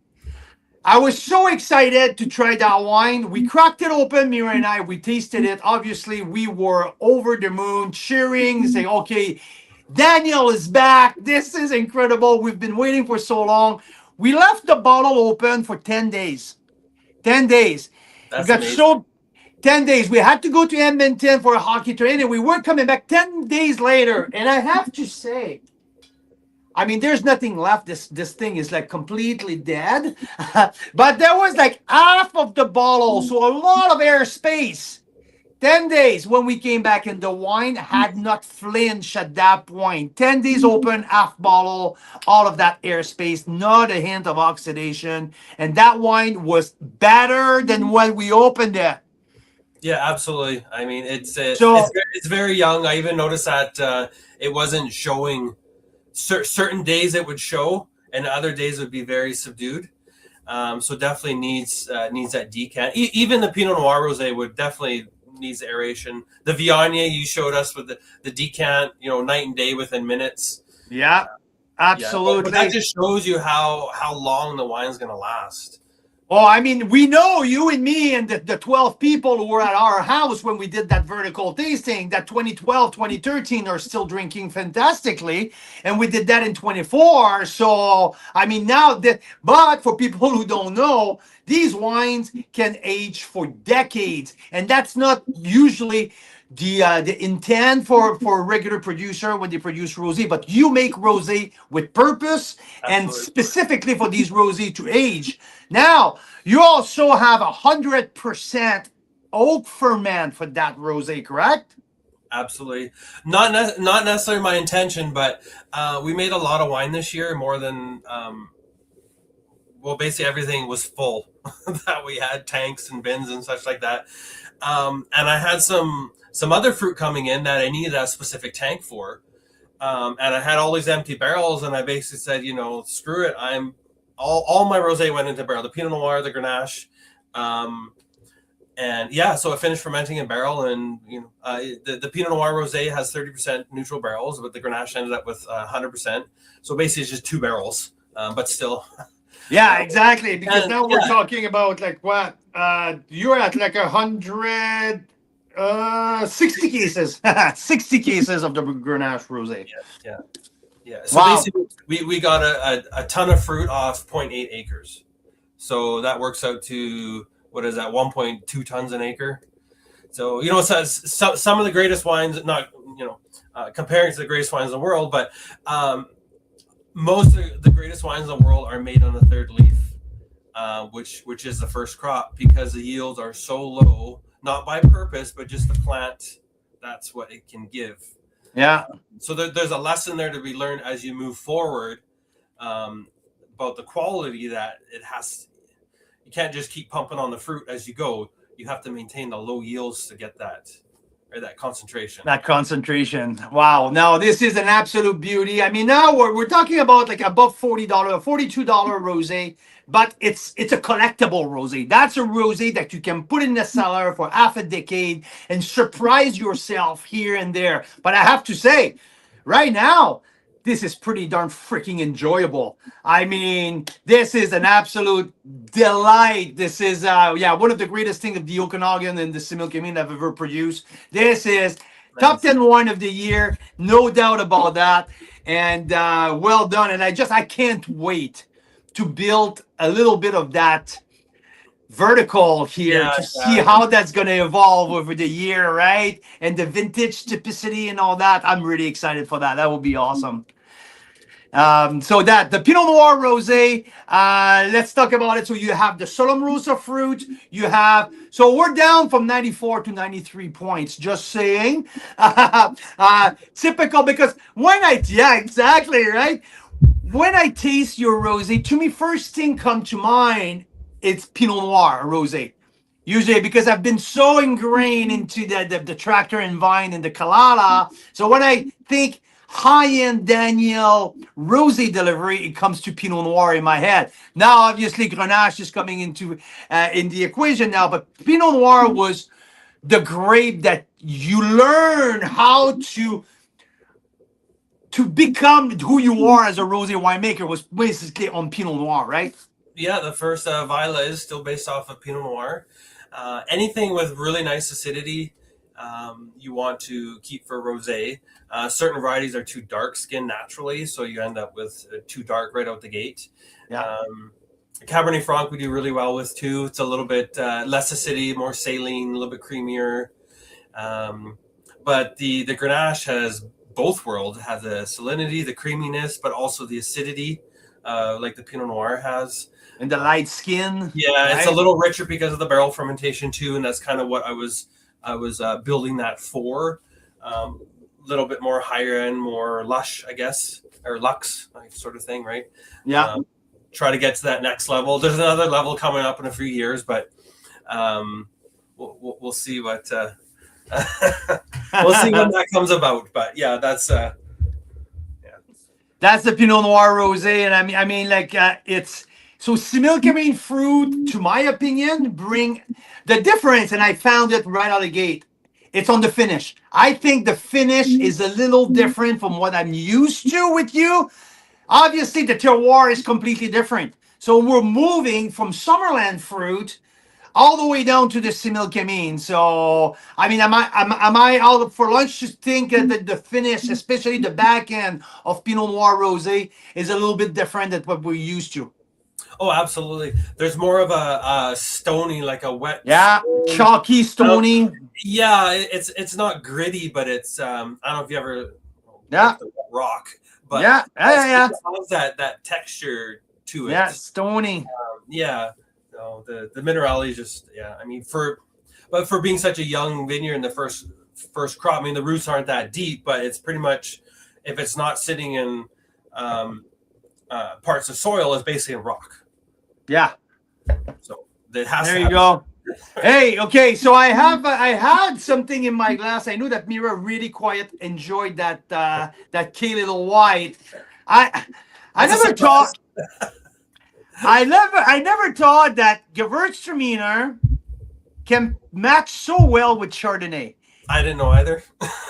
I was so excited to try that wine. We cracked it open, Mira and I, we tasted it. Obviously, we were over the moon, cheering, saying, okay, Daniel is back. This is incredible. We've been waiting for so long. We left the bottle open for 10 days. 10 days. That's we got amazing. 10 days. We had to go to Edmonton for a hockey training. We weren't coming back 10 days later. And I have to say, I mean, there's nothing left. This thing is like completely dead. But there was like half of the bottle, so a lot of air space 10 days when we came back in, the wine had not flinched at that point. 10 days open, half bottle, all of that airspace, not a hint of oxidation. And that wine was better than when we opened it. Yeah, absolutely. I mean, it's So, it's very young. I even noticed that it wasn't showing. Certain days it would show, and other days would be very subdued. So definitely needs that decant. Even the Pinot Noir Rosé would definitely needs aeration. The Viognier you showed us with the decant, night and day within minutes. yeah, absolutely. But that just shows you how long the wine's going to last. Oh, I mean, we know you and me and the 12 people who were at our house when we did that vertical tasting, that 2012, 2013 are still drinking fantastically. And we did that in 24. So, I mean, but for people who don't know, these wines can age for decades. And that's not usually the intent for a regular producer when they produce rosé, but you make rosé with purpose. Absolutely. And specifically for these rosé to age. Now you also have 100% oak ferment for that rosé, correct? Absolutely. Not necessarily my intention, but we made a lot of wine this year, more than basically everything was full that we had, tanks and bins and such like that. And I had some other fruit coming in that I needed a specific tank for. And I had all these empty barrels, and I basically said, screw it. All my rosé went into barrel, the Pinot Noir, the Grenache. And yeah, so it finished fermenting in barrel, and the Pinot Noir Rosé has 30% neutral barrels, but the Grenache ended up with 100%. So basically, it's just 2 barrels, but still. Yeah, exactly. Because now we're talking about like what you're at like 160 cases, 60 cases of the Grenache Rosé. Yeah. So basically, we got a ton of fruit off 0.8 acres. So that works out to, what is that, 1.2 tons an acre. So, it says some of the greatest wines, not, comparing to the greatest wines in the world, but most of the greatest wines in the world are made on the third leaf, which is the first crop, because the yields are so low, not by purpose, but just the plant, that's what it can give. Yeah. So there's a lesson there to be learned as you move forward, about the quality that it has. You can't just keep pumping on the fruit as you go. You have to maintain the low yields to get that concentration. That concentration. Wow. Now this is an absolute beauty. I mean, now we're talking about like above $40, $42 rosé, but it's a collectible rosé. That's a rosé that you can put in the cellar for half a decade and surprise yourself here and there. But I have to say, right now, this is pretty darn freaking enjoyable. I mean, this is an absolute delight. This is, one of the greatest things of the Okanagan and the Similkameen I've ever produced. This is top 10 wine of the year, no doubt about that. And well done. And I can't wait to build a little bit of that vertical here to see how that's going to evolve over the year, right? And the vintage typicity and all that. I'm really excited for that. That will be awesome. So that the Pinot Noir Rosé, let's talk about it. So you have the Solom Rosa fruit. So we're down from 94 to 93 points. Just saying, typical, because exactly, right? When I taste your rosé, to me, first thing come to mind, it's Pinot Noir Rosé. Usually, because I've been so ingrained into the tractor and vine and the Kalala. So when I think high-end Daniel rosé delivery, it comes to Pinot Noir in my head. Now, obviously, Grenache is coming into in the equation now, but Pinot Noir was the grape that you learn how to become who you are as a rosé winemaker was basically on Pinot Noir, right? Yeah, the first Vila is still based off of Pinot Noir. Anything with really nice acidity, you want to keep for rosé. Certain varieties are too dark skinned naturally, so you end up with too dark right out the gate. Yeah. Cabernet Franc we do really well with too. It's a little bit less acidity, more saline, a little bit creamier. But the Grenache has both worlds. It has the salinity, the creaminess, but also the acidity, like the Pinot Noir has. And the light skin. Yeah, right? It's a little richer because of the barrel fermentation too, and that's kind of what I was I was building that for little bit more higher end, more lush, I guess, or luxe sort of thing, right? Yeah. Try to get to that next level. There's another level coming up in a few years, but we'll see what we'll see when that comes about. But yeah, that's that's the Pinot Noir Rosé, and I mean, like it's so Similkameen fruit, to my opinion, bring the difference, and I found it right out of the gate. It's on the finish. I think the finish is a little different from what I'm used to with you. Obviously, the terroir is completely different. So we're moving from Summerland fruit all the way down to the Similkameen. So, I mean, am I out for lunch to think that the finish, especially the back end of Pinot Noir Rosé, is a little bit different than what we're used to? Oh, absolutely. There's more of a stony, like a wet. Yeah, chalky, stony. Yeah, it's not gritty, but it's I don't know if you ever rock, but yeah. It has that texture to it. Yeah, stony. Yeah, no, the minerality is just I mean, for being such a young vineyard in the first crop, I mean the roots aren't that deep, but it's pretty much, if it's not sitting in parts of soil, it's basically in rock. Yeah. So it has. There you go. Hey, okay. So I had something in my glass. I knew that Mira really enjoyed that K Little White. I never thought that Gewürztraminer can match so well with Chardonnay. I didn't know either.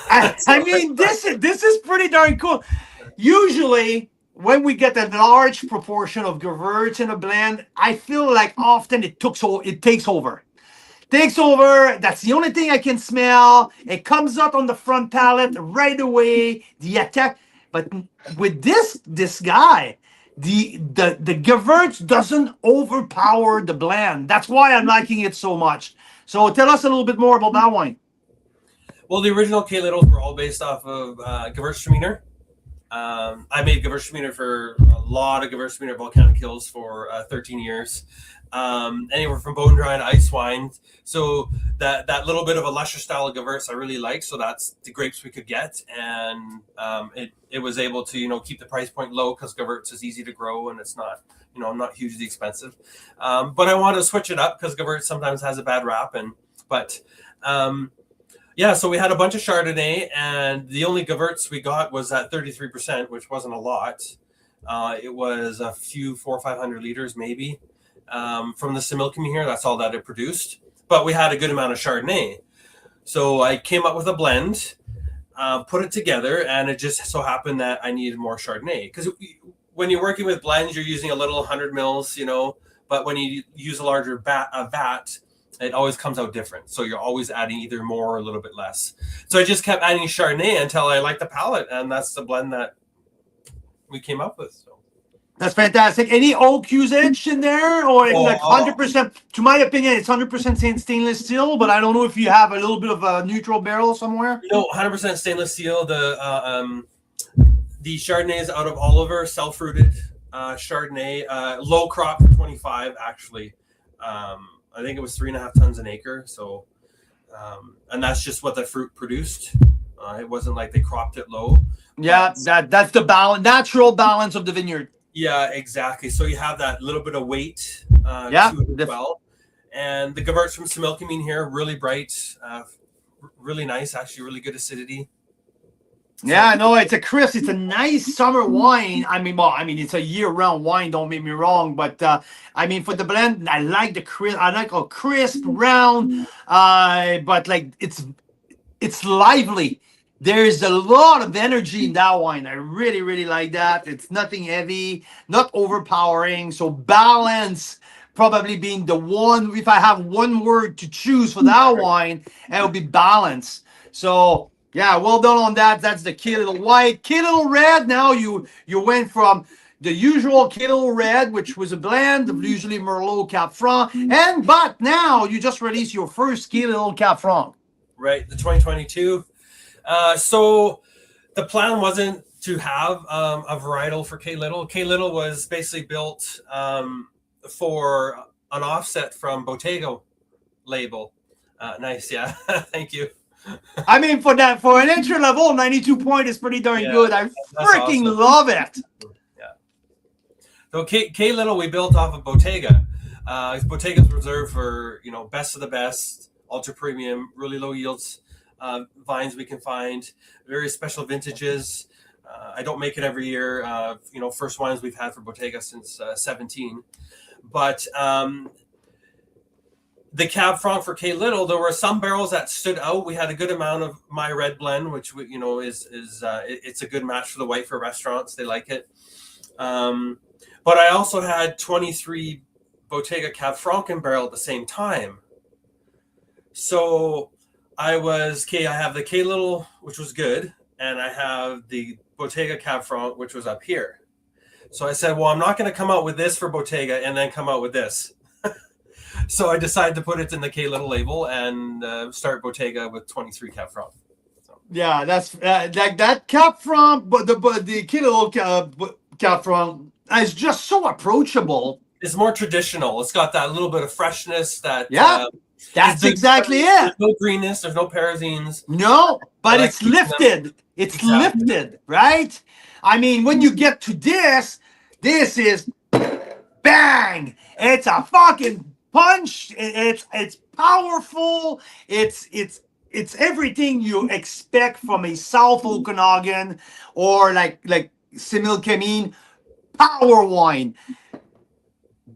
I mean, this is pretty darn cool. Usually, when we get a large proportion of Gewürz in a blend, I feel like often it takes over. That's the only thing I can smell. It comes out on the front palate right away. The attack, but with this guy, the Gewürz doesn't overpower the blend. That's why I'm liking it so much. So tell us a little bit more about that wine. Well, the original K Littles were all based off of Gewürztraminer. I made Gewürztraminer for a lot of Gewürztraminer volcanic hills for 13 years. Anywhere from bone dry to ice wine. So that little bit of a lusher style of Gewürz I really like. So that's the grapes we could get, and it was able to keep the price point low because Gewürz is easy to grow and it's not not hugely expensive. But I wanted to switch it up because Gewürz sometimes has a bad rap, so we had a bunch of Chardonnay, and the only Gewürz we got was at 33%, which wasn't a lot. It was a few 400 or 500 liters maybe from the Similkameen here. That's all that it produced. But we had a good amount of Chardonnay. So I came up with a blend, put it together, and it just so happened that I needed more Chardonnay. Because when you're working with blends, you're using a little 100 mils, but when you use a larger vat, it always comes out different. So you're always adding either more or a little bit less. So I just kept adding Chardonnay until I liked the palate, and that's the blend that we came up with. So that's fantastic. Any oak usage in there, or it's like 100%? To my opinion, it's 100% stainless steel, but I don't know if you have a little bit of a neutral barrel somewhere. No, 100% stainless steel. The Chardonnay is out of Oliver, self-fruited Chardonnay, low crop for 25 actually. I think it was 3.5 tons an acre. So, and that's just what the fruit produced. It wasn't like they cropped it low. Yeah, that's the natural balance of the vineyard. Yeah, exactly. So you have that little bit of weight to it as well. And the Gewürz from Similkameen here, really bright, really nice, actually really good acidity. Yeah, no, it's a nice summer wine. I mean, it's a year-round wine. Don't get me wrong, but I mean, for the blend, I like a crisp, round, but like it's lively. There's a lot of energy in that wine. I really, really like that. It's nothing heavy, not overpowering. So balance probably being the one. If I have one word to choose for that wine, it would be balance. So. Yeah, well done on that. That's the K Little White. K Little Red, now you went from the usual K Little Red, which was a blend of usually Merlot Cap Franc, but now you just released your first K Little Cap Franc. Right, the 2022. So the plan wasn't to have a varietal for K Little. K Little was basically built for an offset from Bottega label. Nice, yeah. Thank you. I mean, for an entry level, 92 point is pretty darn good. I freaking love it. Yeah. So K Little we built off of Bottega. Bottega's reserved for best of the best, ultra premium, really low yields vines we can find, very special vintages. I don't make it every year. First wines we've had for Bottega since 17. But the Cab Franc for K Little, there were some barrels that stood out. We had a good amount of my red blend, which it's a good match for the white for restaurants. They like it. But I also had 23 Bottega Cab Franc in barrel at the same time. So I have the K Little, which was good, and I have the Bottega Cab Franc, which was up here. So I said, well, I'm not going to come out with this for Bottega and then come out with this. So I decided to put it in the K Little label and start Bottega with 23 Cab Franc. So. Yeah, that's like that Cab Franc, but the K Little Cab Franc is just so approachable. It's more traditional. It's got that little bit of freshness. That's exactly it. There's no greenness. There's no parazines. No, but it's lifted. It's lifted, right? I mean, when you get to this is bang. It's a fucking punch. It's powerful. It's everything you expect from a South Okanagan or like Similkameen power wine.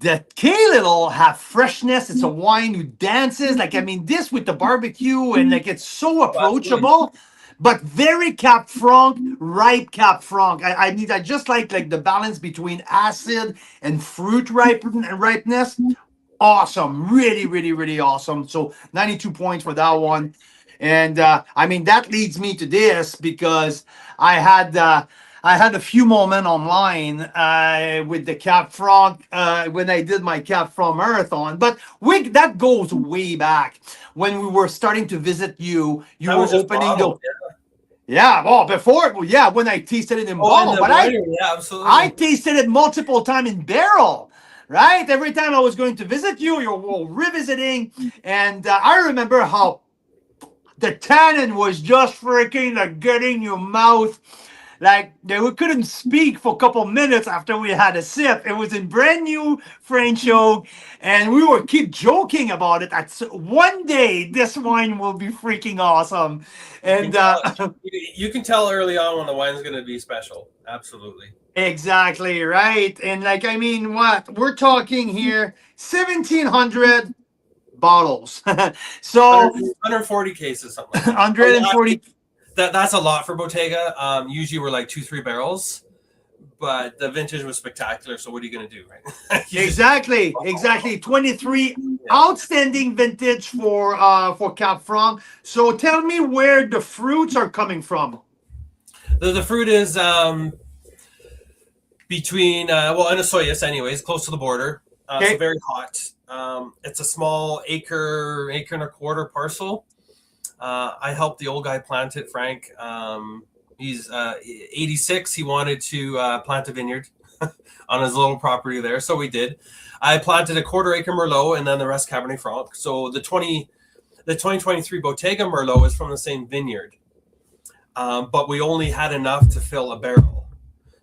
The K Little have freshness. It's a wine who dances. This with the barbecue and it's so approachable, but very Cab Franc, ripe Cab Franc. I just like the balance between acid and fruit ripeness. Awesome, really, really, really awesome. So 92 points for that one, and that leads me to this because I had a few moments online with the Cab Franc when I did my Cab Franc marathon. But that goes way back when we were starting to visit you. You were opening the. Yeah, well, when I tasted it in bottle, but absolutely. I tasted it multiple times in barrel. Right, every time I was going to visit you, you were revisiting, and I remember how the tannin was just freaking getting your mouth. We couldn't speak for a couple minutes after we had a sip. It was in brand new French oak, and we were keep joking about it. One day this wine will be freaking awesome, and you can tell early on when the wine's going to be special. Absolutely. Exactly right, and what we're talking here, 1,700 bottles. So 140 cases, something like that. 140. That's a lot for Bottega. Usually we're 2-3 barrels, but the vintage was spectacular. So what are you going to do, right? Exactly. 23 outstanding vintage for Cab Franc. So tell me where the fruits are coming from. The fruit is between Anasoyas, anyways, close to the border. So very hot. It's a small acre and a quarter parcel. I helped the old guy plant it, Frank. He's 86. He wanted to plant a vineyard on his little property there, so we did. I planted a quarter-acre Merlot and then the rest Cabernet Franc. So the 2023 Bottega Merlot is from the same vineyard, but we only had enough to fill a barrel.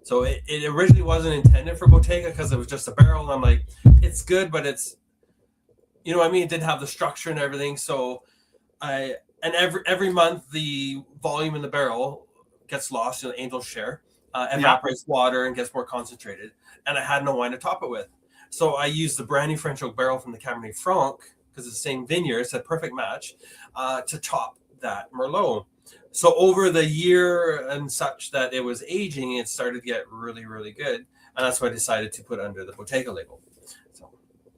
So it originally wasn't intended for Bottega because it was just a barrel. And I'm like, it's good, but it's, it didn't have the structure and everything. So every month the volume in the barrel gets lost, Angel's share, evaporates water and gets more concentrated. And I had no wine to top it with. So I used the brand new French oak barrel from the Cabernet Franc because it's the same vineyard. It's a perfect match to top that Merlot. So over the year and such that it was aging, it started to get really, really good. And that's why I decided to put under the Bottega label. So.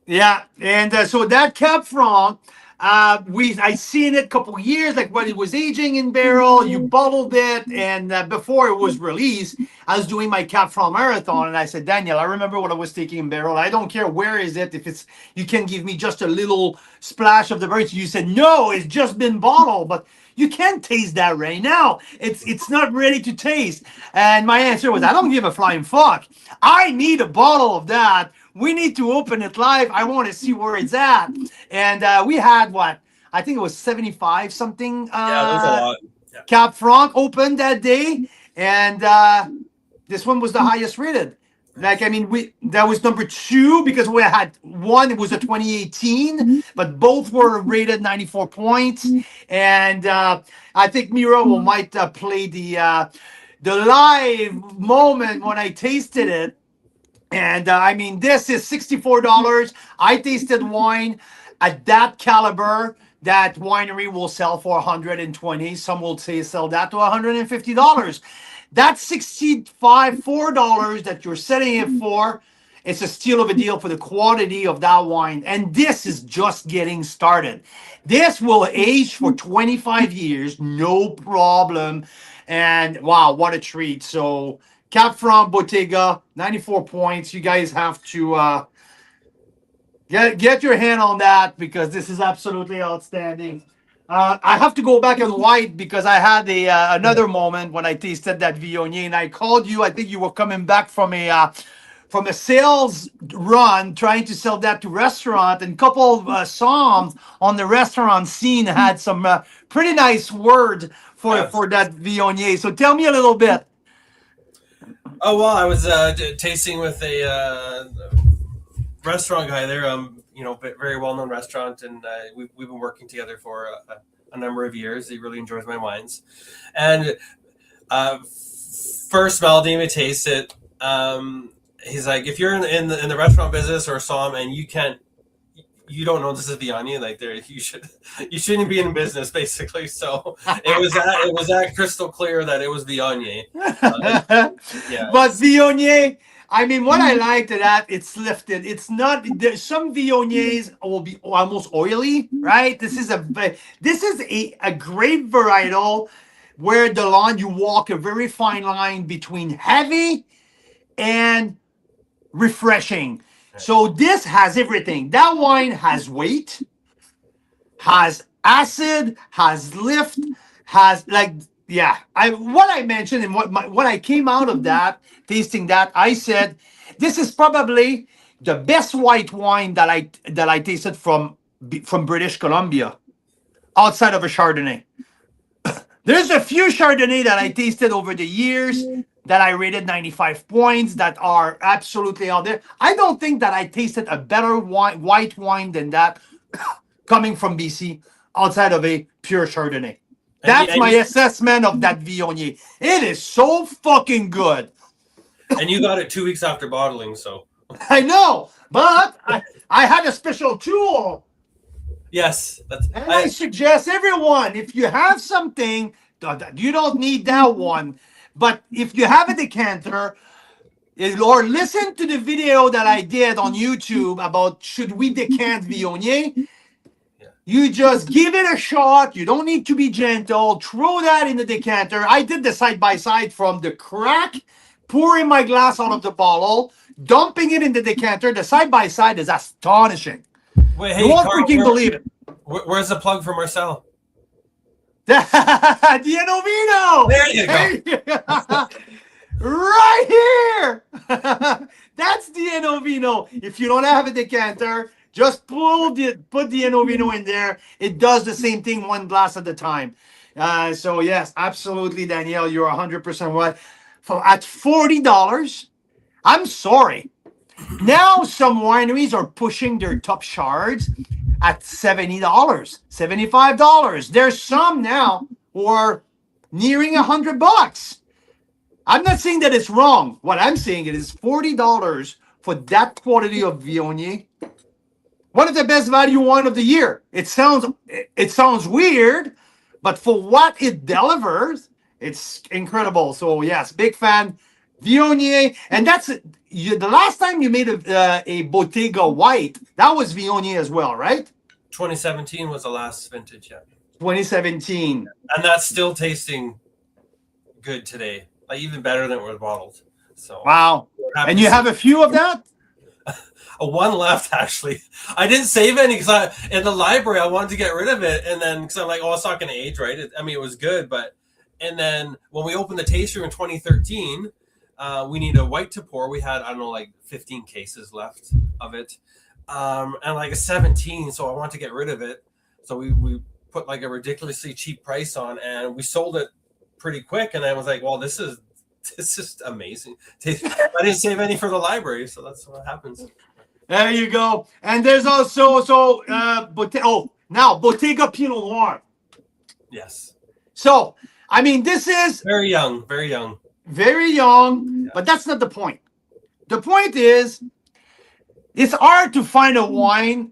Yeah, and so that Cab Franc, I seen it a couple years, when it was aging in barrel, you bottled it, and before it was released, I was doing my Cab Franc marathon, and I said, Daniel, I remember what I was taking in barrel. I don't care where is it, if you can give me just a little splash of the barrel. You said, no, it's just been bottled, but you can't taste that right now. It's not ready to taste. And my answer was, I don't give a flying fuck. I need a bottle of that. We need to open it live. I want to see where it's at. And we had I think it was 75 something. Yeah, there's a lot. Yeah. Cap Franc opened that day, and this one was the highest rated. Like, I mean, that was number 2 because we had one. It was a 2018, but both were rated 94 points. And I think Mira might play the live moment when I tasted it. And I mean, this is $64. I tasted wine at that caliber that winery will sell for 120. Some will say sell that to $150. That $4 that you're selling it for, it's a steal of a deal for the quality of that wine. And this is just getting started. This will age for 25 years, no problem. And wow, what a treat. So Cap Franc Bottega, 94 points. You guys have to get your hand on that because this is absolutely outstanding. I have to go back and white because I had another moment when I tasted that Viognier, and I called you. I think you were coming back from a sales run trying to sell that to restaurant, and a couple of Psalms on the restaurant scene had some pretty nice word for that Viognier. So tell me a little bit. Oh, well, I was tasting with a restaurant guy there, very well-known restaurant, and we've been working together for a number of years. He really enjoys my wines. And first smell, didn't even taste it. He's like, if you're in the restaurant business or Somm and you don't know this is Viognier, like you shouldn't be in business, basically. So it was that crystal clear that it was Viognier. Yeah. But Viognier, I mean, what I liked that it's lifted. It's not. Some Viogniers will be almost oily, right? This is a great varietal where the line you walk a very fine line between heavy and refreshing. So this has everything. That wine has weight, has acid, has lift, has what I mentioned and what I came out of that tasting that, I said this is probably the best white wine that I tasted from British Columbia outside of a Chardonnay. There's a few Chardonnay that I tasted over the years that I rated 95 points that are absolutely out there. I don't think that I tasted a better white wine than that coming from BC outside of a pure Chardonnay. That's my assessment of that Viognier. It is so fucking good. And you got it 2 weeks after bottling, so. I know, but I had a special tool. Yes. I suggest everyone, if you have something, you don't need that one. But if you have a decanter, or listen to the video that I did on YouTube about should we decant Viognier, you just give it a shot. You don't need to be gentle. Throw that in the decanter. I did the side-by-side from the crack, pouring my glass out of the bottle, dumping it in the decanter. The side-by-side is astonishing. Wait, hey, you won't freaking believe it. Where's the plug for Marcel? Diano Vino! There you go. Right here! That's Diano Vino. If you don't have a decanter, just put Diano Vino in there. It does the same thing, one glass at a time. So yes, absolutely, Danielle, you're 100% right. At $40, I'm sorry. Now some wineries are pushing their top shards at $70, $75. There's some now who are nearing $100. I'm not saying that it's wrong. What I'm saying is $40 for that quality of Viognier. One of the best value wine of the year. It sounds weird, but for what it delivers, it's incredible. So yes, big fan. Viognier, and that's the last time you made a Bottega white. That was Viognier as well, right? 2017 was the last vintage, yeah. 2017, and that's still tasting good today, like even better than it was bottled. So wow, and you have a few of that. One left actually. I didn't save any because in the library I wanted to get rid of it, and then because I'm like, oh, it's not going to age, right? It was good, but and then when we opened the taste room in 2013. We need a white to pour. We had, I don't know, like 15 cases left of it. And like a 17, so I want to get rid of it. So we put like a ridiculously cheap price on, and we sold it pretty quick. And I was like, well, this is amazing. I didn't save any for the library, so that's what happens. There you go. And there's also now Bottega Pinot Noir. Yes. So I mean, this is very young, very young, yeah. But that's not the point. The point is, it's hard to find a wine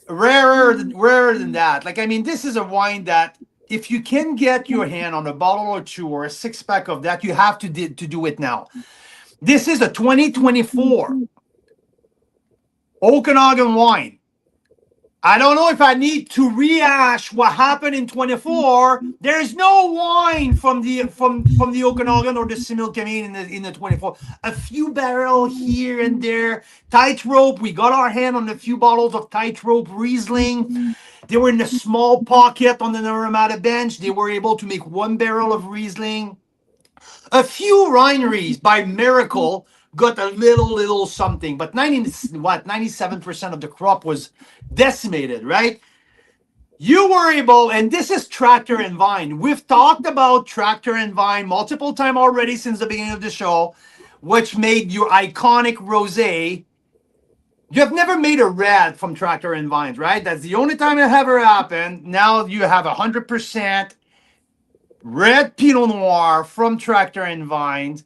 rarer than that. Like, I mean, this is a wine that if you can get your hand on a bottle or two or a 6-pack of that, you have to do it now. This is a 2024 Okanagan wine. I don't know if I need to rehash what happened in 24. There's no wine from the Okanagan or the Similkameen in the 24. A few barrel here and there. Tightrope. We got our hand on a few bottles of Tightrope Riesling. They were in a small pocket on the Naramata bench. They were able to make 1 barrel of Riesling. A few wineries by miracle got a little something, but 97% of the crop was decimated, right? You were able, and this is Tractor and Vine. We've talked about Tractor and Vine multiple times already since the beginning of the show, which made your iconic rosé. You have never made a red from Tractor and Vines, right? That's the only time it ever happened. Now you have 100% red Pinot Noir from Tractor and Vines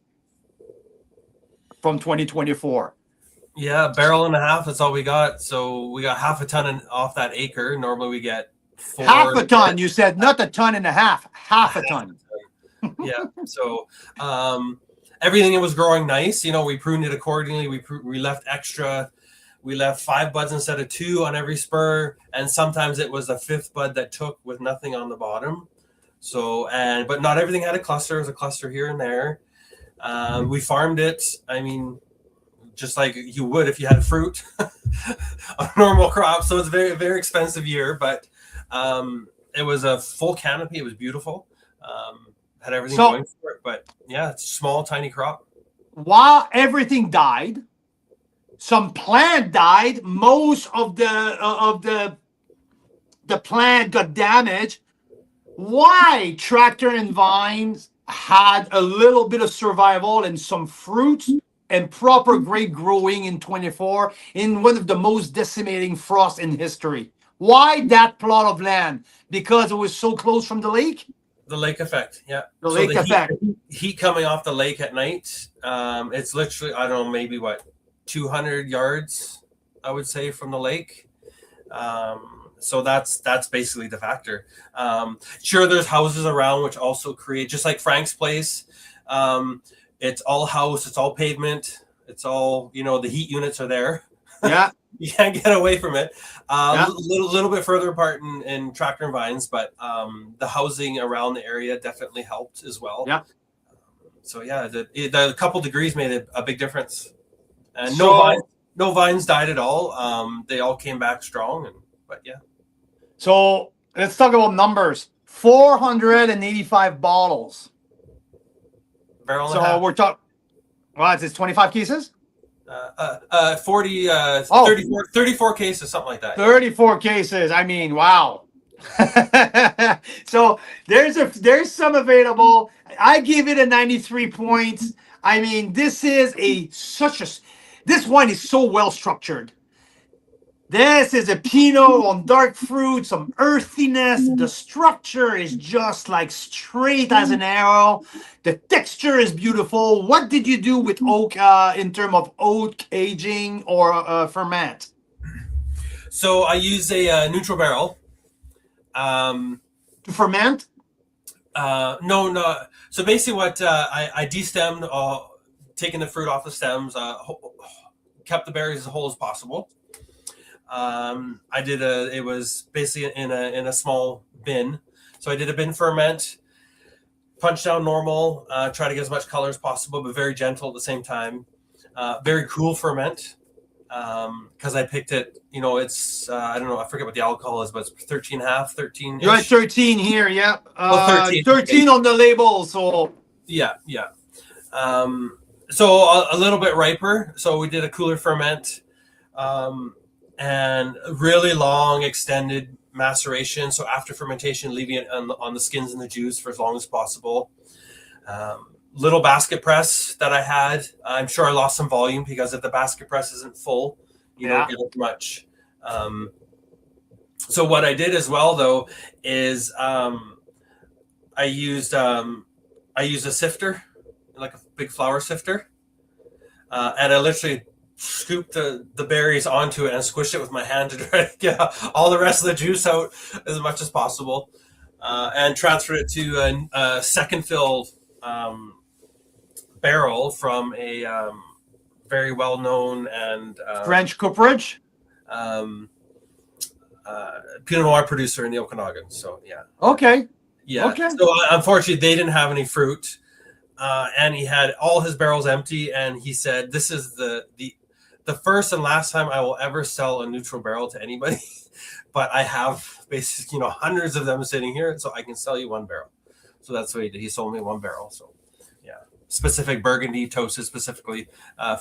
from 2024. Yeah, a barrel and a half. That's all we got. So we got half a ton off that acre. Normally we get 4. Half a ton. You said not a ton and a half. Half a ton. Yeah. So everything was growing nice. You know, we pruned it accordingly. We left extra. We left 5 buds instead of 2 on every spur, and sometimes it was a 5th bud that took with nothing on the bottom. So but not everything had a cluster. There was a cluster here and there. We farmed it. I mean, just like you would if you had fruit, a normal crop. So it's a very, very expensive year, but it was a full canopy. It was beautiful. Had everything going for it, but yeah, it's a small, tiny crop. While everything died, some plant died. Most of the plant got damaged. Why Tractor and Vines had a little bit of survival and some fruits and proper grape growing in 24 in one of the most decimating frosts in history. Why that plot of land? Because it was so close from the lake? The lake effect, yeah. The lake effect. Heat coming off the lake at night. It's literally, I don't know, maybe 200 yards, I would say, from the lake. So that's basically the factor. Sure, there's houses around which also create, just like Frank's place. It's all house, it's all pavement, it's all, the heat units are there. Yeah. You can't get away from it. Little bit further apart in Tractor and Vines, but the housing around the area definitely helped as well. Yeah. So yeah, the couple degrees made a big difference. And no vines died at all. They all came back strong, but yeah. So let's talk about numbers. 485 bottles. Barrel and a half. We're talking, what is this, 25 cases? 34 cases, something like that. 34 cases. I mean, wow. So there's some available. I give it a 93 points. I mean, this wine is so well structured. This is a Pinot on dark fruit, some earthiness. The structure is just like straight as an arrow. The texture is beautiful. What did you do with oak in terms of oak aging or ferment? So I use a neutral barrel. To ferment? No. So basically what I destemmed, taking the fruit off the stems, kept the berries as whole as possible. It was basically in a small bin. So I did a bin ferment, punch down normal, try to get as much color as possible, but very gentle at the same time. Very cool ferment. Because I picked it, it's, I don't know, I forget what the alcohol is, but it's 13. You're at 13 here, yeah. 13 on the label, so. Yeah. So a little bit riper. So we did a cooler ferment. And really long extended maceration. So after fermentation, leaving it on the skins and the juice for as long as possible. Little basket press that I had. I'm sure I lost some volume because if the basket press isn't full, you don't get as much. So what I did as well, though, is I used a sifter, like a big flour sifter, and I literally scooped the berries onto it and squished it with my hand to try to get all the rest of the juice out as much as possible, and transferred it to a second fill barrel from a very well-known and French cooperage, Pinot Noir producer in the Okanagan. So yeah. Okay. Yeah. Okay. So unfortunately, they didn't have any fruit, and he had all his barrels empty. And he said, "This is the first and last time I will ever sell a neutral barrel to anybody, but I have basically hundreds of them sitting here, so I can sell you one barrel." So that's what he did. He sold me one barrel. So yeah, specific Burgundy toasted specifically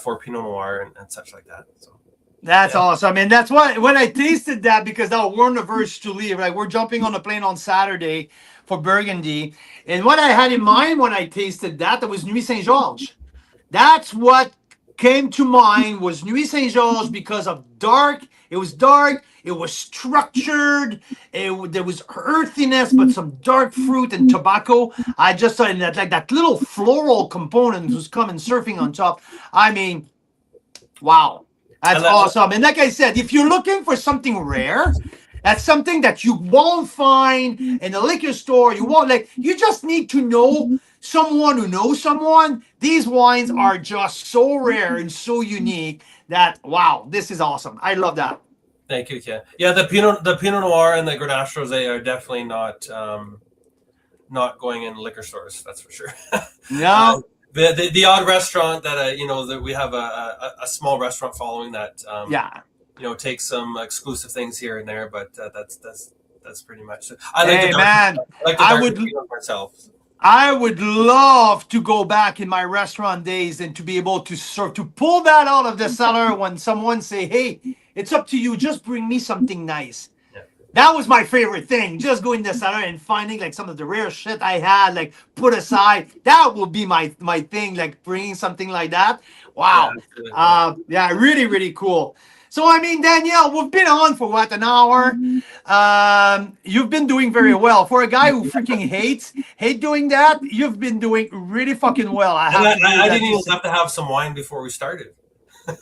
for Pinot Noir and such like that. So. That's awesome. And that's why when I tasted that, because now we're on the verge to leave, like we're jumping on the plane on Saturday for Burgundy. And what I had in mind when I tasted that was Nuit Saint-Georges. That's what came to mind was Nuit Saint-Georges because of dark. It was dark. It was structured. There was earthiness, but some dark fruit and tobacco. I just thought that like that little floral component was coming surfing on top. I mean, wow. That's awesome. And like I said, if you're looking for something rare, that's something that you won't find in a liquor store. You just need to know someone who knows someone. These wines are just so rare and so unique that, wow, this is awesome. I love that. Thank you, Ken. Yeah, the Pinot Noir and the Grenache Rosé are definitely not going in liquor stores. That's for sure. No. The odd restaurant that that we have a small restaurant following that takes some exclusive things here and there, but that's pretty much it. I would love to go back in my restaurant days and to be able to pull that out of the cellar when someone say, "Hey, it's up to you, just bring me something nice." That was my favorite thing. Just going to the cellar and finding like some of the rare shit I had like put aside. That would be my thing, like bringing something like that. Wow. Yeah, really, really cool. So, I mean, Daniel, we've been on for what, an hour? You've been doing very well. For a guy who freaking hate doing that, you've been doing really fucking well. I didn't even have to have some wine before we started.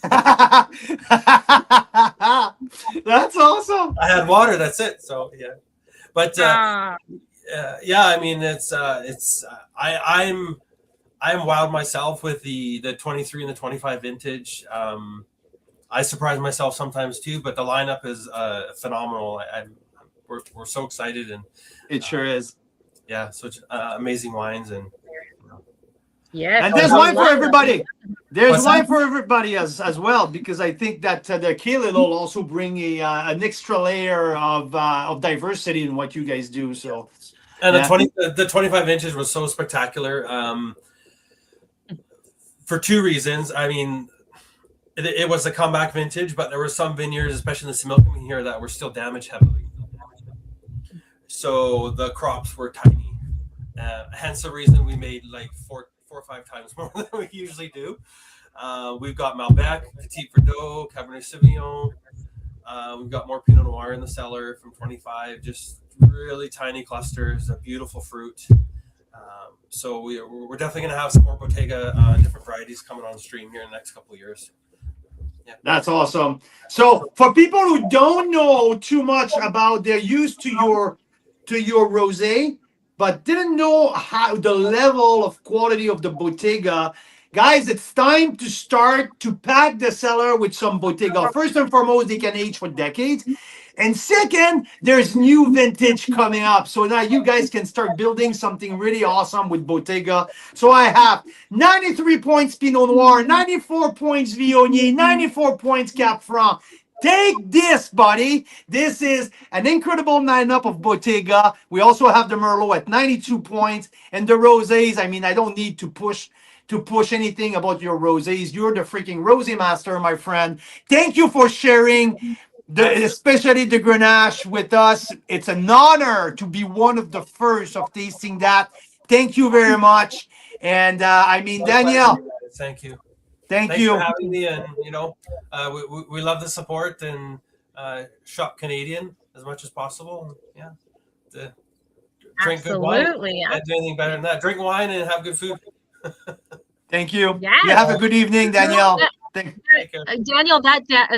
That's awesome. I had water. That's it. So yeah, but yeah. I mean, I'm wowed myself with the 23 and the 25 vintage. I surprise myself sometimes too, but the lineup is phenomenal. We're so excited, and it sure is. Yeah, such amazing wines and. Yeah, and there's wine for everybody. There's wine for everybody as well, because I think that the Kale will also bring an extra layer of diversity in what you guys do. So, and the 25 inches was so spectacular for two reasons. I mean, it was a comeback vintage, but there were some vineyards, especially in the Similkameen here, that were still damaged heavily. So the crops were tiny. Hence the reason we made like four or five times more than we usually do. We've got Malbec, Petit Verdot, Cabernet Sauvignon. We've got more Pinot Noir in the cellar from 25, just really tiny clusters, a beautiful fruit. So we're definitely going to have some more Bottega different varieties coming on stream here in the next couple of years. Yeah. That's awesome. So for people who don't know too much about, they're used to your rosé, but didn't know how the level of quality of the Bottega. Guys, it's time to start to pack the cellar with some Bottega. First and foremost, they can age for decades. And second, there's new vintage coming up. So now you guys can start building something really awesome with Bottega. So I have 93 points Pinot Noir, 94 points Viognier, 94 points Cap Franc. Take this, buddy. This is an incredible lineup of Bottega. We also have the Merlot at 92 points. And the Rosés, I mean, I don't need to push anything about your Rosés. You're the freaking Rosé master, my friend. Thank you for sharing especially the Grenache with us. It's an honor to be one of the first of tasting that. Thank you very much. And I mean, My pleasure, Daniel, you guys. Thank you. thank Thanks for you. having me, and we love the support and shop Canadian as much as possible. Yeah, to drink good wine. Absolutely. Can't do anything better than that. Drink wine and have good food. Thank you. Yes. You have a good evening, Danielle. Daniel,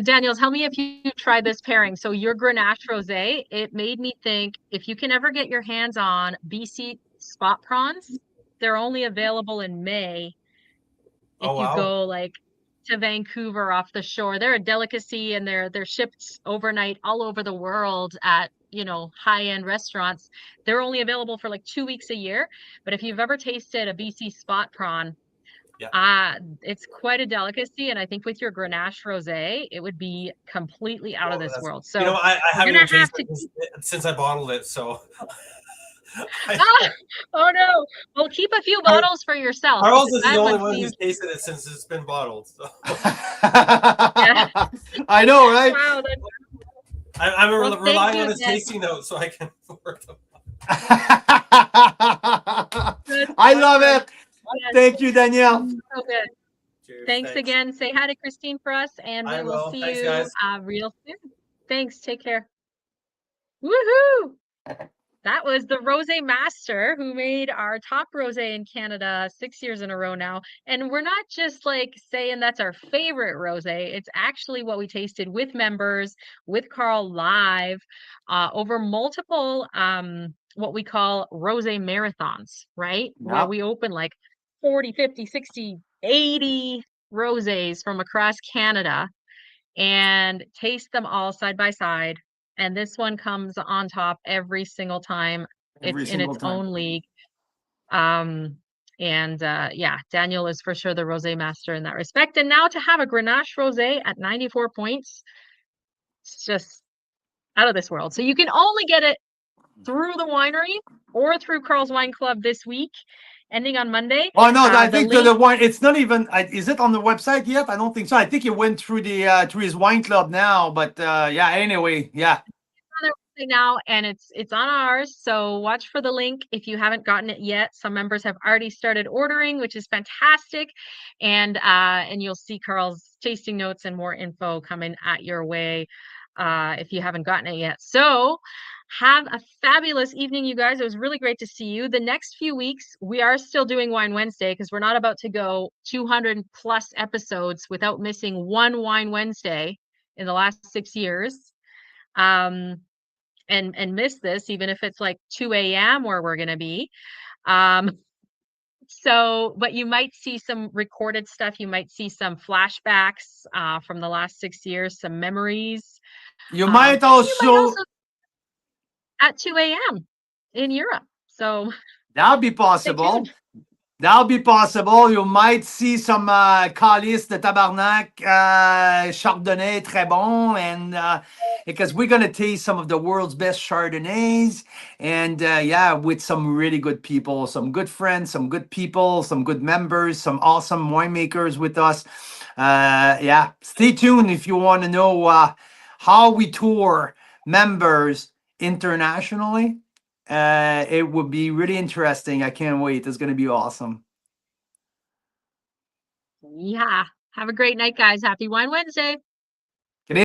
Daniel, tell me if you tried this pairing. So your Grenache Rosé, it made me think if you can ever get your hands on BC spot prawns, they're only available in May. If you go like to Vancouver off the shore, they're a delicacy and they're shipped overnight all over the world at, you know, high-end restaurants. They're only available for like 2 weeks a year. But if you've ever tasted a BC spot prawn, it's quite a delicacy, and I think with your Grenache Rosé, it would be completely out of this world. So you know, I haven't even tasted it since I bottled it, so. Oh no! Well, keep a few bottles for yourself. Carl's is the only one who's tasted it since it's been bottled. So. Yeah. I know, right? Wow, I'm relying on his tasting notes so I can work them. I love it. Yes. Thank you, Danielle. So good. Cheers, thanks again. Say hi to Christine for us, and we will see you real soon. Thanks. Take care. Woohoo! That was the Rosé Master who made our top rosé in Canada 6 years in a row now. And we're not just like saying that's our favorite rosé. It's actually what we tasted with members, with Carl live, over multiple what we call rosé marathons, right? Yep. Where we open like 40, 50, 60, 80 rosés from across Canada and taste them all side by side. And this one comes on top every single time. It's in its own league. Yeah, Daniel is for sure the rosé master in that respect. And now to have a Grenache rosé at 94 points, it's just out of this world. So you can only get it through the winery or through Carl's Wine Club this week, ending on Monday. Oh no, I think the wine. It's not even. Is it on the website yet? I don't think so. I think it went through the through his wine club now. But yeah. Anyway, yeah. Now, and it's on ours. So watch for the link if you haven't gotten it yet. Some members have already started ordering, which is fantastic. And you'll see Carl's tasting notes and more info coming at your way if you haven't gotten it yet. So have a fabulous evening, you guys. It was really great to see you. The next few weeks, we are still doing Wine Wednesday because we're not about to go 200 plus episodes without missing one Wine Wednesday in the last 6 years. And miss this, even if it's like 2 a.m. where we're going to be. So, but you might see some recorded stuff. You might see some flashbacks from the last 6 years, some memories. You might also at 2 a.m. in Europe. So that'll be possible. That'll be possible. You might see some Calice de Tabarnak, Chardonnay, très bon, and because we're gonna taste some of the world's best Chardonnays, and yeah, with some really good people, some good friends, some good people, some good members, some awesome winemakers with us. Yeah, stay tuned if you want to know how we tour members internationally. It would be really interesting. I can't wait. It's going to be awesome. Yeah. Have a great night, guys. Happy Wine Wednesday.